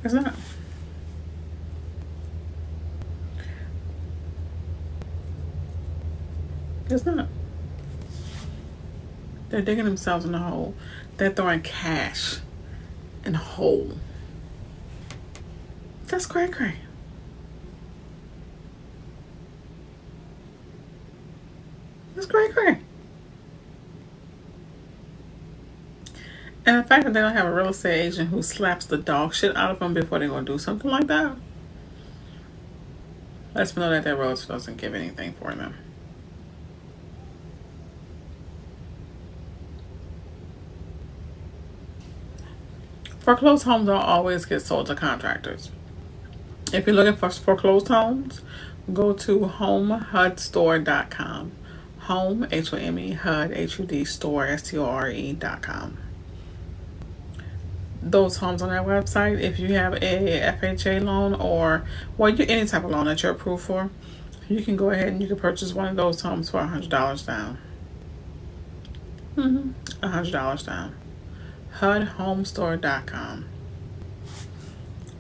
It's not. It's not. They're digging themselves in the hole. They're throwing cash in a hole. That's cray-cray. That's cray-cray. And the fact that they don't have a real estate agent who slaps the dog shit out of them before they're going to do something like that lets me know that their realtor doesn't give anything for them. Foreclosed homes don't always get sold to contractors. If you're looking for foreclosed homes, go to homehudstore.com. Home, H-O-M-E, HUD, H-U-D, store, S-T-O-R-E.com. Those homes on that website, if you have a FHA loan or any type of loan that you're approved for, you can go ahead and you can purchase one of those homes for $100 down. $100 down. HUDhomestore.com.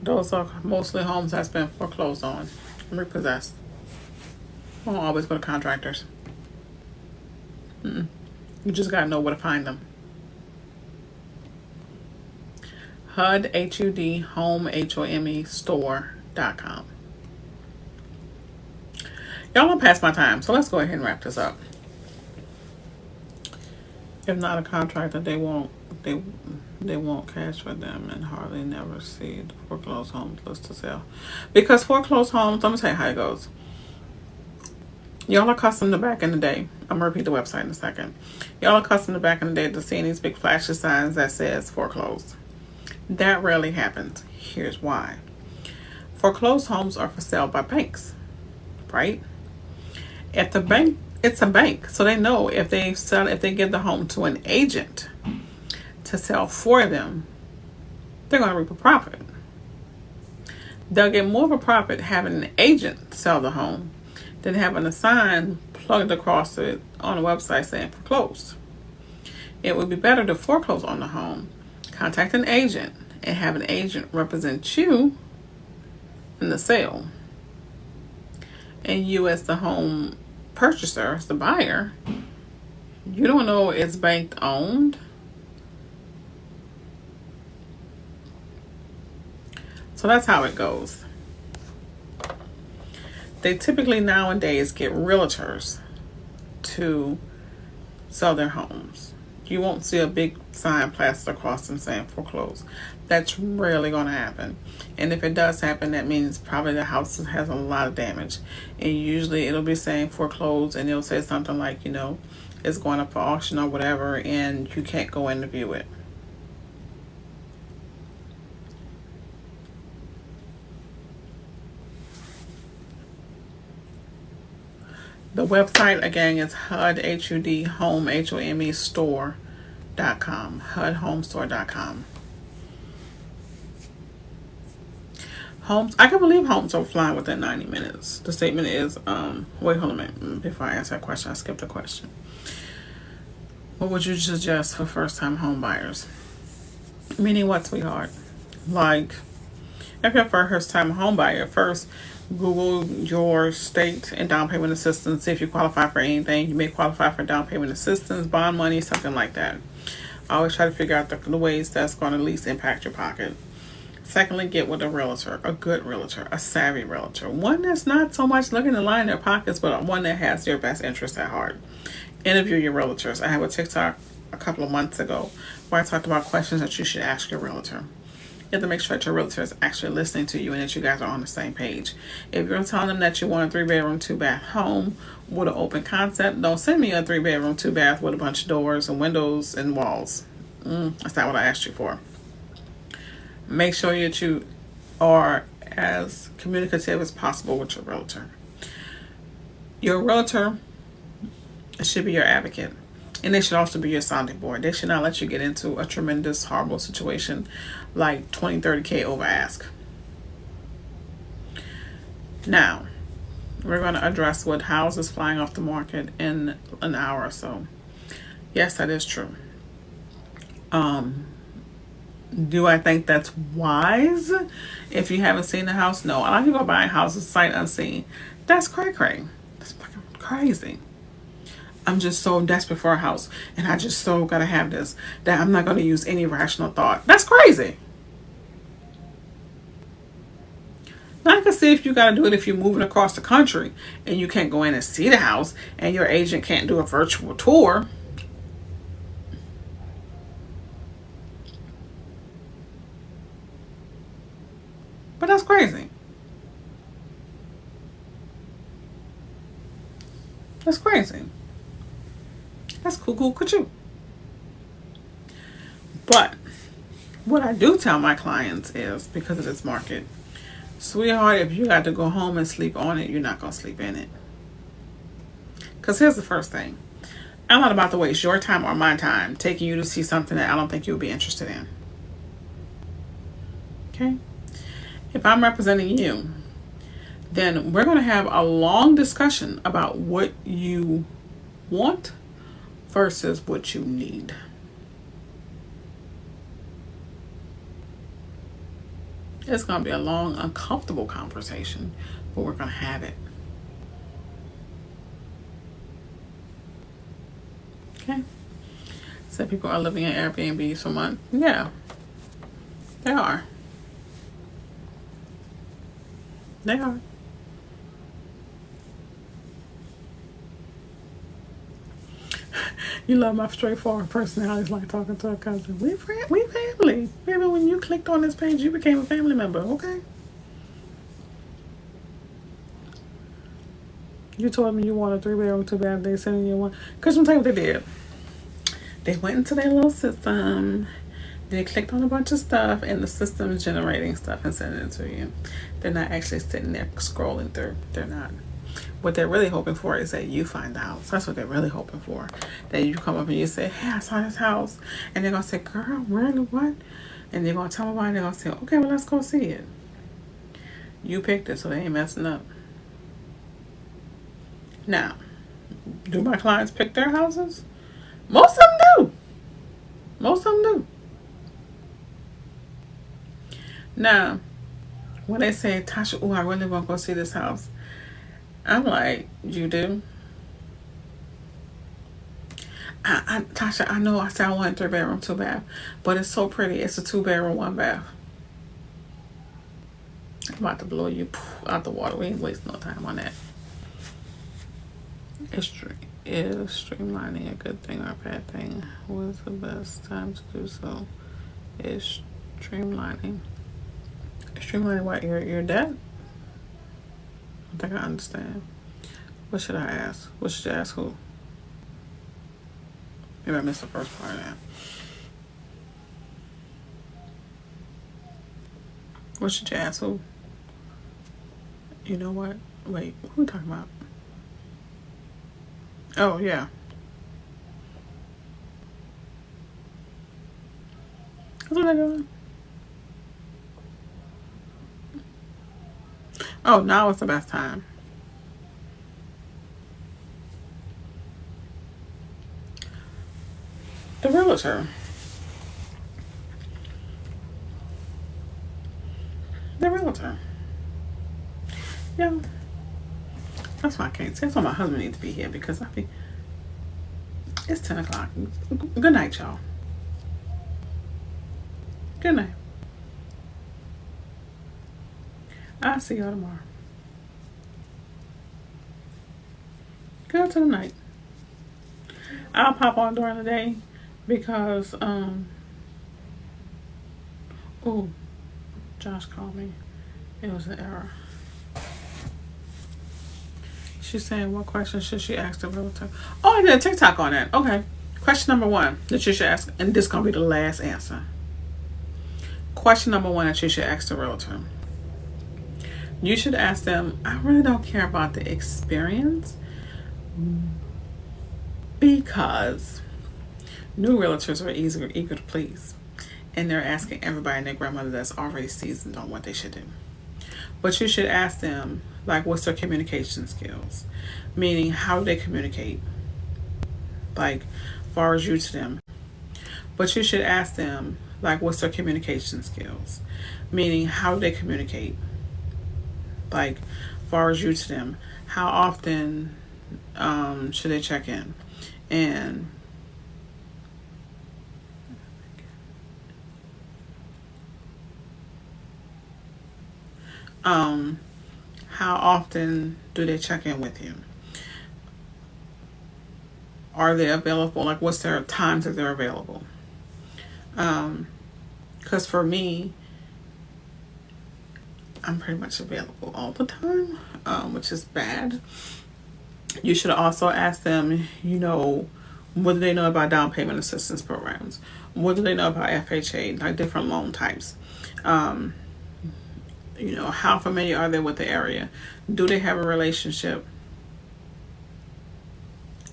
Those are mostly homes that's been foreclosed on and repossessed. Won't always go to contractors. You just gotta know where to find them. HUD, H-U-D, home, H-O-M-E, store.com. Y'all, I'm past my time, so let's go ahead and wrap this up. If not a contractor, they won't cash for them and hardly never see the foreclosed homes list to sell. Because foreclosed homes, let me tell you how it goes. Y'all are accustomed to back in the day. I'm gonna repeat the website in a second. Y'all are accustomed to back in the day to seeing these big flashy signs that says foreclosed. That rarely happens. Here's why. Foreclosed homes are for sale by banks, right? At the bank, it's a bank, so they know if they give the home to an agent to sell for them, they're going to reap a profit. They'll get more of a profit having an agent sell the home than having a sign plugged across it on a website saying foreclosed. It would be better to foreclose on the home, contact an agent, and have an agent represent you in the sale. And you, as the home purchaser, as the buyer, you don't know it's bank owned. So that's how it goes. They typically nowadays get realtors to sell their homes. You won't see a big sign plastered across them saying foreclosed. That's rarely going to happen. And if it does happen, that means probably the house has a lot of damage. And usually it'll be saying foreclosed, and it'll say something like, it's going up for auction or whatever, and you can't go in to view it. The website, again, is HUD, H-U-D, home, H-O-M-E, store.com. HUDhomestore.com. Homes, I can believe homes are flying within 90 minutes. The statement is, wait, hold on a minute. Before I answer that question, I skipped a question. What would you suggest for first-time home buyers? Meaning what, sweetheart? Like, if you're a first-time home buyer, first, Google your state and down payment assistance. See if you qualify for anything. You may qualify for down payment assistance, bond money, something like that. I always try to figure out the ways that's going to least impact your pocket. Secondly, get with a realtor, a good realtor, a savvy realtor. One that's not so much looking to line their pockets, but one that has your best interest at heart. Interview your realtors. I have a TikTok a couple of months ago where I talked about questions that you should ask your realtor. You have to make sure that your realtor is actually listening to you and that you guys are on the same page. If you're telling them that you want a 3-bedroom, 2-bath home with an open concept, don't send me a 3-bedroom, 2-bath with a bunch of doors and windows and walls. That's not what I asked you for. Make sure that you are as communicative as possible with your realtor. Your realtor should be your advocate. And they should also be your sounding board. They should not let you get into a tremendous, horrible situation like 20, 30K over ask. Now, we're going to address what houses flying off the market in an hour or so. Yes, that is true. Do I think that's wise? If you haven't seen the house, no. A lot of people are buying houses sight unseen. That's cray-cray. That's fucking crazy. I'm just so desperate for a house, and I just so gotta have this, that I'm not gonna use any rational thought. That's crazy. Now I can see if you gotta do it if you're moving across the country and you can't go in and see the house, and your agent can't do a virtual tour. But that's crazy. That's crazy. That's cool, you. But what I do tell my clients is, because of this market, sweetheart, if you got to go home and sleep on it, you're not going to sleep in it. Because here's the first thing. I'm not about to waste your time or my time taking you to see something that I don't think you'll be interested in. Okay? If I'm representing you, then we're going to have a long discussion about what you want versus what you need. It's going to be a long, uncomfortable conversation, but we're going to have it. Okay? So people are living in Airbnbs for months. Yeah, they are. They are. You love my straightforward personality. It's like talking to a cousin. We family. Maybe when you clicked on this page, you became a family member. Okay. You told me you want a 3-bedroom, 2-bath. They sending you one. Cause I'm telling you what they did. They went into their little system. They clicked on a bunch of stuff, and the system is generating stuff and sending it to you. They're not actually sitting there scrolling through. They're not. What they're really hoping for is that you find the house. That's what they're really hoping for. That you come up and you say, hey, I saw this house. And they're going to say, girl, really, what? And they're going to tell them about it. They're going to say, okay, well, let's go see it. You picked it, so they ain't messing up. Now, do my clients pick their houses? Most of them do. Most of them do. Now, when they say, Tasha, oh, I really want to go see this house, I'm like, you do? Tasha, I know I said I want a 3-bedroom, 2-bath, but it's so pretty. It's a 2-bedroom, 1-bath. I'm about to blow you out the water. We ain't wasting no time on that. Is streamlining a good thing or a bad thing? What is the best time to do so? Is streamlining what? Your debt? I think I understand. What should I ask? What should you ask who? Maybe I missed the first part of that. What should you ask who? You know what? Wait, what are we talking about? Oh, yeah. That's what I'm doing. Oh, now is the best time. The realtor. The realtor. Yeah. That's why I can't say. That's why my husband needs to be here, because it's 10 o'clock. Good night, y'all. Good night. I'll see y'all tomorrow. Good to the night. I'll pop on during the day because Josh called me. It was an error. She's saying, what question should she ask the realtor? Oh, I did a TikTok on that. Okay. Question number 1 that you should ask, and this is going to be the last answer. Question number 1 that you should ask the realtor. You should ask them, I really don't care about the experience, because new realtors are eager to please. And they're asking everybody and their grandmother that's already seasoned on what they should do. But you should ask them, like, what's their communication skills? Meaning, how do they communicate? Like, as far as you to them. But you should ask them, like, what's their communication skills? Meaning, how do they communicate? Like, as far as you to them. How often should they check in? And how often do they check in with you? Are they available? Like, what's their times that they're available? Because for me, I'm pretty much available all the time, which is bad. You should also ask them, what do they know about down payment assistance programs? What do they know about FHA, like different loan types? How familiar are they with the area? Do they have a relationship?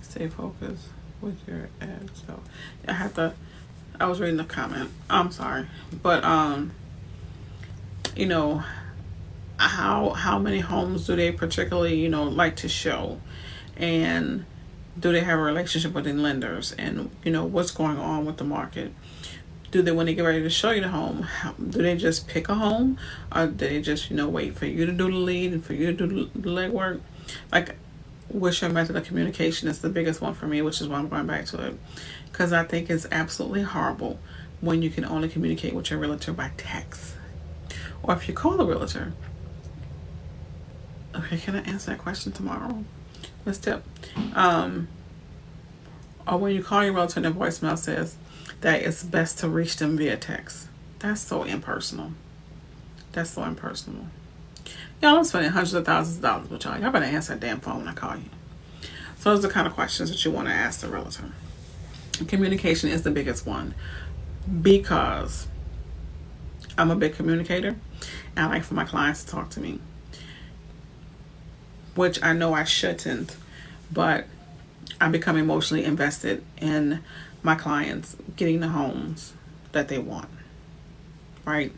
Stay focused with your ads. So I was reading the comment. I'm sorry. But, how many homes do they particularly, like to show? And do they have a relationship with the lenders? And, what's going on with the market? Do they, when they get ready to show you the home, do they just pick a home? Or do they just, wait for you to do the lead and for you to do the legwork? Like, what's your method of communication is the biggest one for me, which is why I'm going back to it. Because I think it's absolutely horrible when you can only communicate with your realtor by text. Or if you call a realtor. Okay, can I answer that question tomorrow? Let's tip. Or when you call your realtor and the voicemail says that it's best to reach them via text. That's so impersonal. Y'all, I'm spending hundreds of thousands of dollars with y'all. Y'all better answer that damn phone when I call you. So those are the kind of questions that you want to ask the realtor. Communication is the biggest one, because I'm a big communicator and I like for my clients to talk to me, which I know I shouldn't, but I become emotionally invested in my clients getting the homes that they want, right?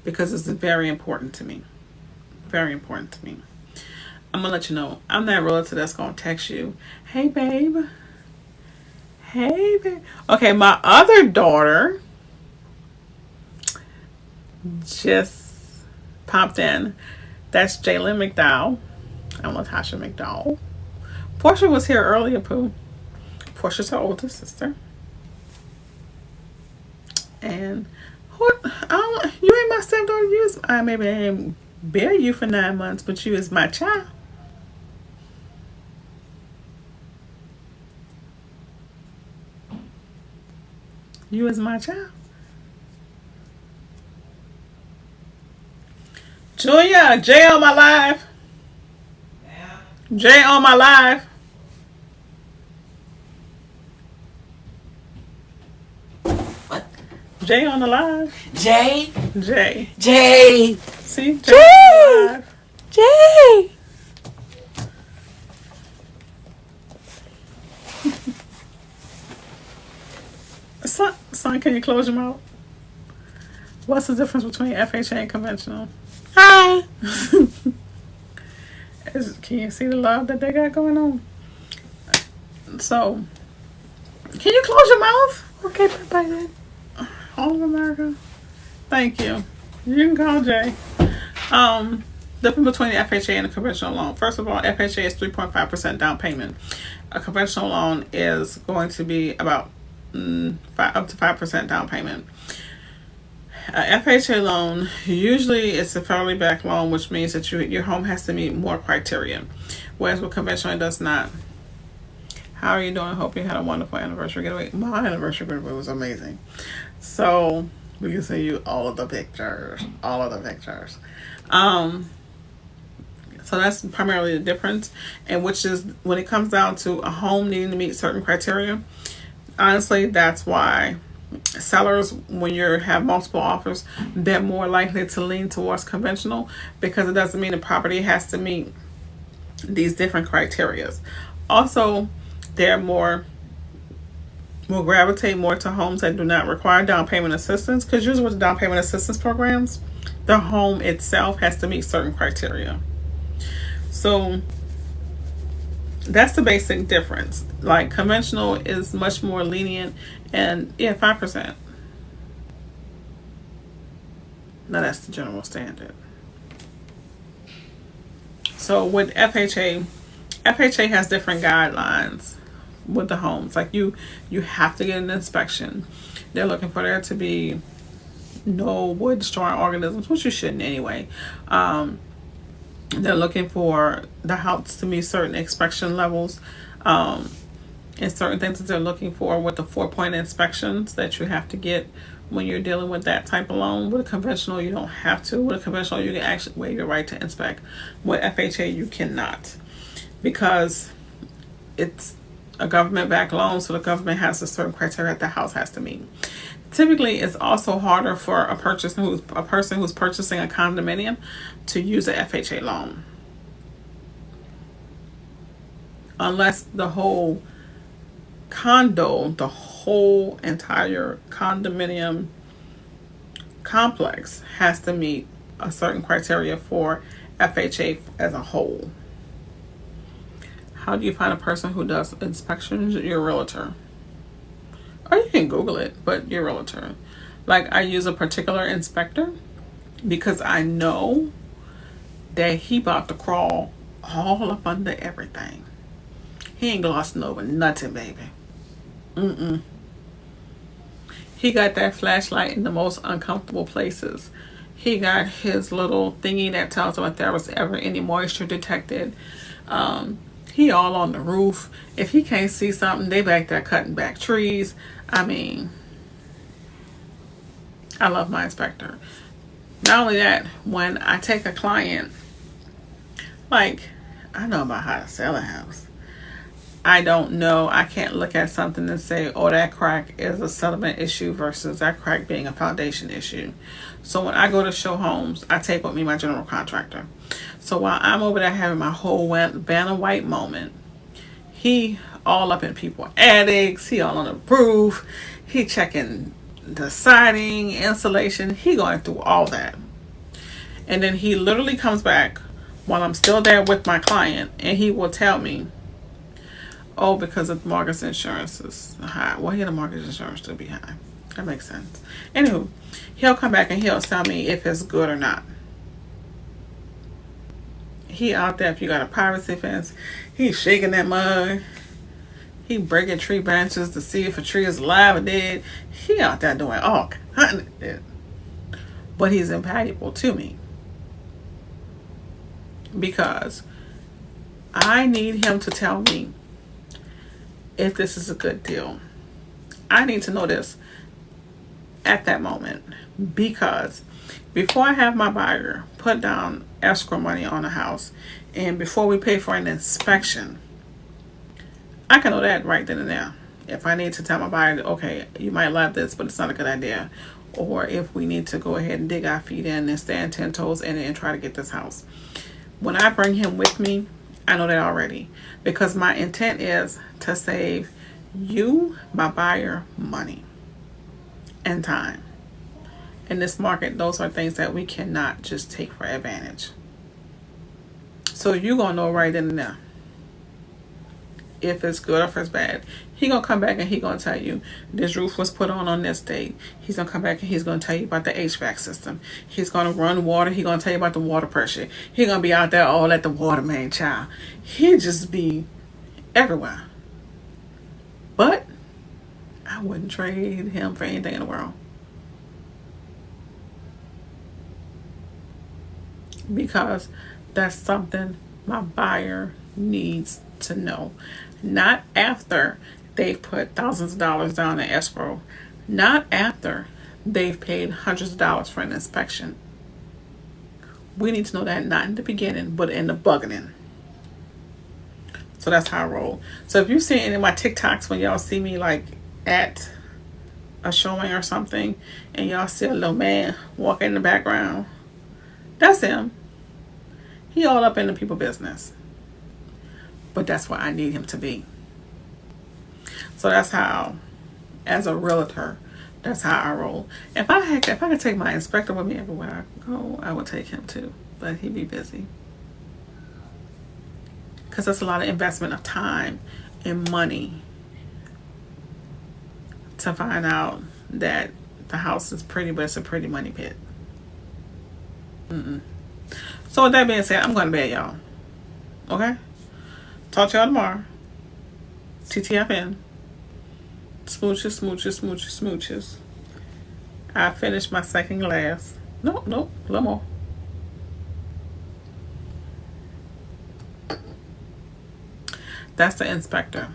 Because it's very important to me. Very important to me. I'm gonna let you know. I'm that realtor that's gonna text you, "Hey, babe. Hey, babe." Okay, my other daughter just popped in. That's Jalen McDowell. I'm Latasha McDowell. Portia was here earlier, Pooh. Portia's her older sister. And who? You ain't my stepdaughter. You is, maybe I ain't bear you for 9 months, but you is my child. You is my child. Julia, J on my live. Yeah. J on my live. What? J on the live. Jay? J. Jay! See? J Jay! on the live. Jay! Son, can you close your mouth? What's the difference between FHA and conventional? Hi! Can you see the love that they got going on? So, can you close your mouth? Okay, bye-bye then. All of America. Thank you. You can call Jay. Difference between the FHA and a conventional loan. First of all, FHA is 3.5% down payment. A conventional loan is going to be about up to 5% down payment. A FHA loan usually it's a federally backed loan, which means that your home has to meet more criteria, whereas with conventional it does not. How are you doing? Hope you had a wonderful anniversary getaway. My anniversary getaway was amazing. So we can send you all of the pictures. All of the pictures. So that's primarily the difference, and which is when it comes down to a home needing to meet certain criteria. Honestly, that's why sellers, when you have multiple offers, they're more likely to lean towards conventional because it doesn't mean the property has to meet these different criteria. Also, they're will gravitate more to homes that do not require down payment assistance, because usually with the down payment assistance programs, the home itself has to meet certain criteria. So that's the basic difference. Like conventional is much more lenient, and 5%. Now that's the general standard. So with FHA has different guidelines with the homes. Like you have to get an inspection. They're looking for there to be no wood destroying organisms, which you shouldn't anyway. They're looking for the house to meet certain inspection levels, and certain things that they're looking for with the 4-point inspections that you have to get when you're dealing with that type of loan. With a conventional, you don't have to. With a conventional, you can actually waive your right to inspect. With FHA, you cannot, because it's a government-backed loan, so the government has a certain criteria that the house has to meet. Typically, it's also harder for a person who's purchasing a condominium to use an FHA loan, unless the whole the whole entire condominium complex has to meet a certain criteria for FHA as a whole. How do you find a person who does inspections? Your realtor. Or you can Google it, but your realtor. Like, I use a particular inspector because I know that he about to crawl all up under everything. He ain't glossing over nothing, baby. He got that flashlight in the most uncomfortable places. He got his little thingy that tells him if there was ever any moisture detected. He all on the roof. If he can't see something, they back there cutting back trees. I mean, I love my inspector. Not only that, when I take a client, like, I know about how to sell a house. I don't know. I can't look at something and say, oh, that crack is a settlement issue versus that crack being a foundation issue. So when I go to show homes, I take with me my general contractor. So while I'm over there having my whole Vanna White moment, he all up in people's attics. He all on the roof. He checking the siding, insulation. He going through all that. And then he literally comes back while I'm still there with my client, and he will tell me, oh, because of mortgage insurance is high. Well, the mortgage insurance to be high. That makes sense. Anywho, he'll come back and he'll tell me if it's good or not. He out there, if you got a privacy fence, he's shaking that mug. He breaking tree branches to see if a tree is alive or dead. He out there doing all kinds of shit. But he's invaluable to me. Because I need him to tell me if this is a good deal. I need to know this at that moment. Because before I have my buyer put down escrow money on the house, and before we pay for an inspection, I can know that right then and there. If I need to tell my buyer, okay, you might love this, but it's not a good idea. Or if we need to go ahead and dig our feet in and stand 10 toes in it and try to get this house. When I bring him with me, I know that already. Because my intent is to save you, my buyer, money and time. In this market, those are things that we cannot just take for advantage. So you're going to know right then and there if it's good or if it's bad. He going to come back and he going to tell you this roof was put on this date. He's going to come back and he's going to tell you about the HVAC system. He's going to run water. He's going to tell you about the water pressure. He's going to be out there all at the water main, child. He'll just be everywhere. But I wouldn't trade him for anything in the world. Because that's something my buyer needs to know. Not after they've put thousands of dollars down in escrow. Not after they've paid hundreds of dollars for an inspection. We need to know that not in the beginning, but in the beginning. So that's how I roll. So if you see any of my TikToks when y'all see me like at a showing or something, and y'all see a little man walking in the background, that's him. He all up in the people business. But that's what I need him to be. So that's how, as a realtor, that's how I roll. If I could take my inspector with me everywhere I go, I would take him too. But he'd be busy. Because that's a lot of investment of time and money to find out that the house is pretty, but it's a pretty money pit. So with that being said, I'm going to bed, y'all. Okay? Talk to y'all tomorrow. TTFN. Smooches, smooches, smooches, smooches. I finished my second glass. Nope, a little more. That's the inspector.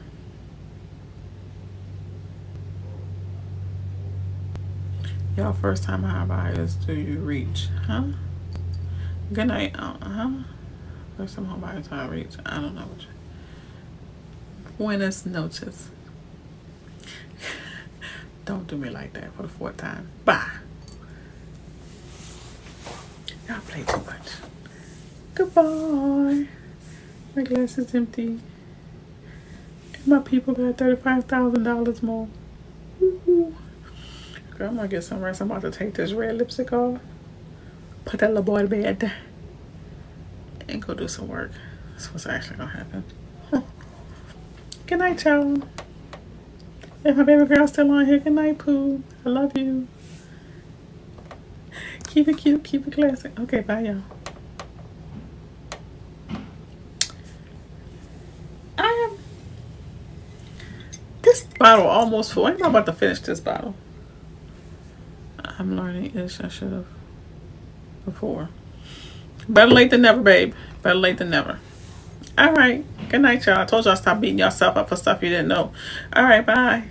Y'all first time high buyers, do you reach? Huh? Good night. First time home buyers, do I reach? I don't know. Buenas noches. Don't do me like that for the fourth time. Bye. Y'all play too much. Goodbye. My glass is empty. And my people got $35,000 more. Woo-hoo. Girl, I'm gonna get some rest. I'm about to take this red lipstick off. Put that little boy to bed. And go do some work. That's what's actually gonna happen. Good night, y'all. If my baby girl's still on here, good night, Pooh. I love you. Keep it cute, keep it classic. Okay, bye, y'all. This bottle almost full. I'm not about to finish this bottle. I'm learning ish. I should have before. Better late than never, babe. Better late than never. All right. Good night, y'all. I told y'all stop beating yourself up for stuff you didn't know. All right. Bye.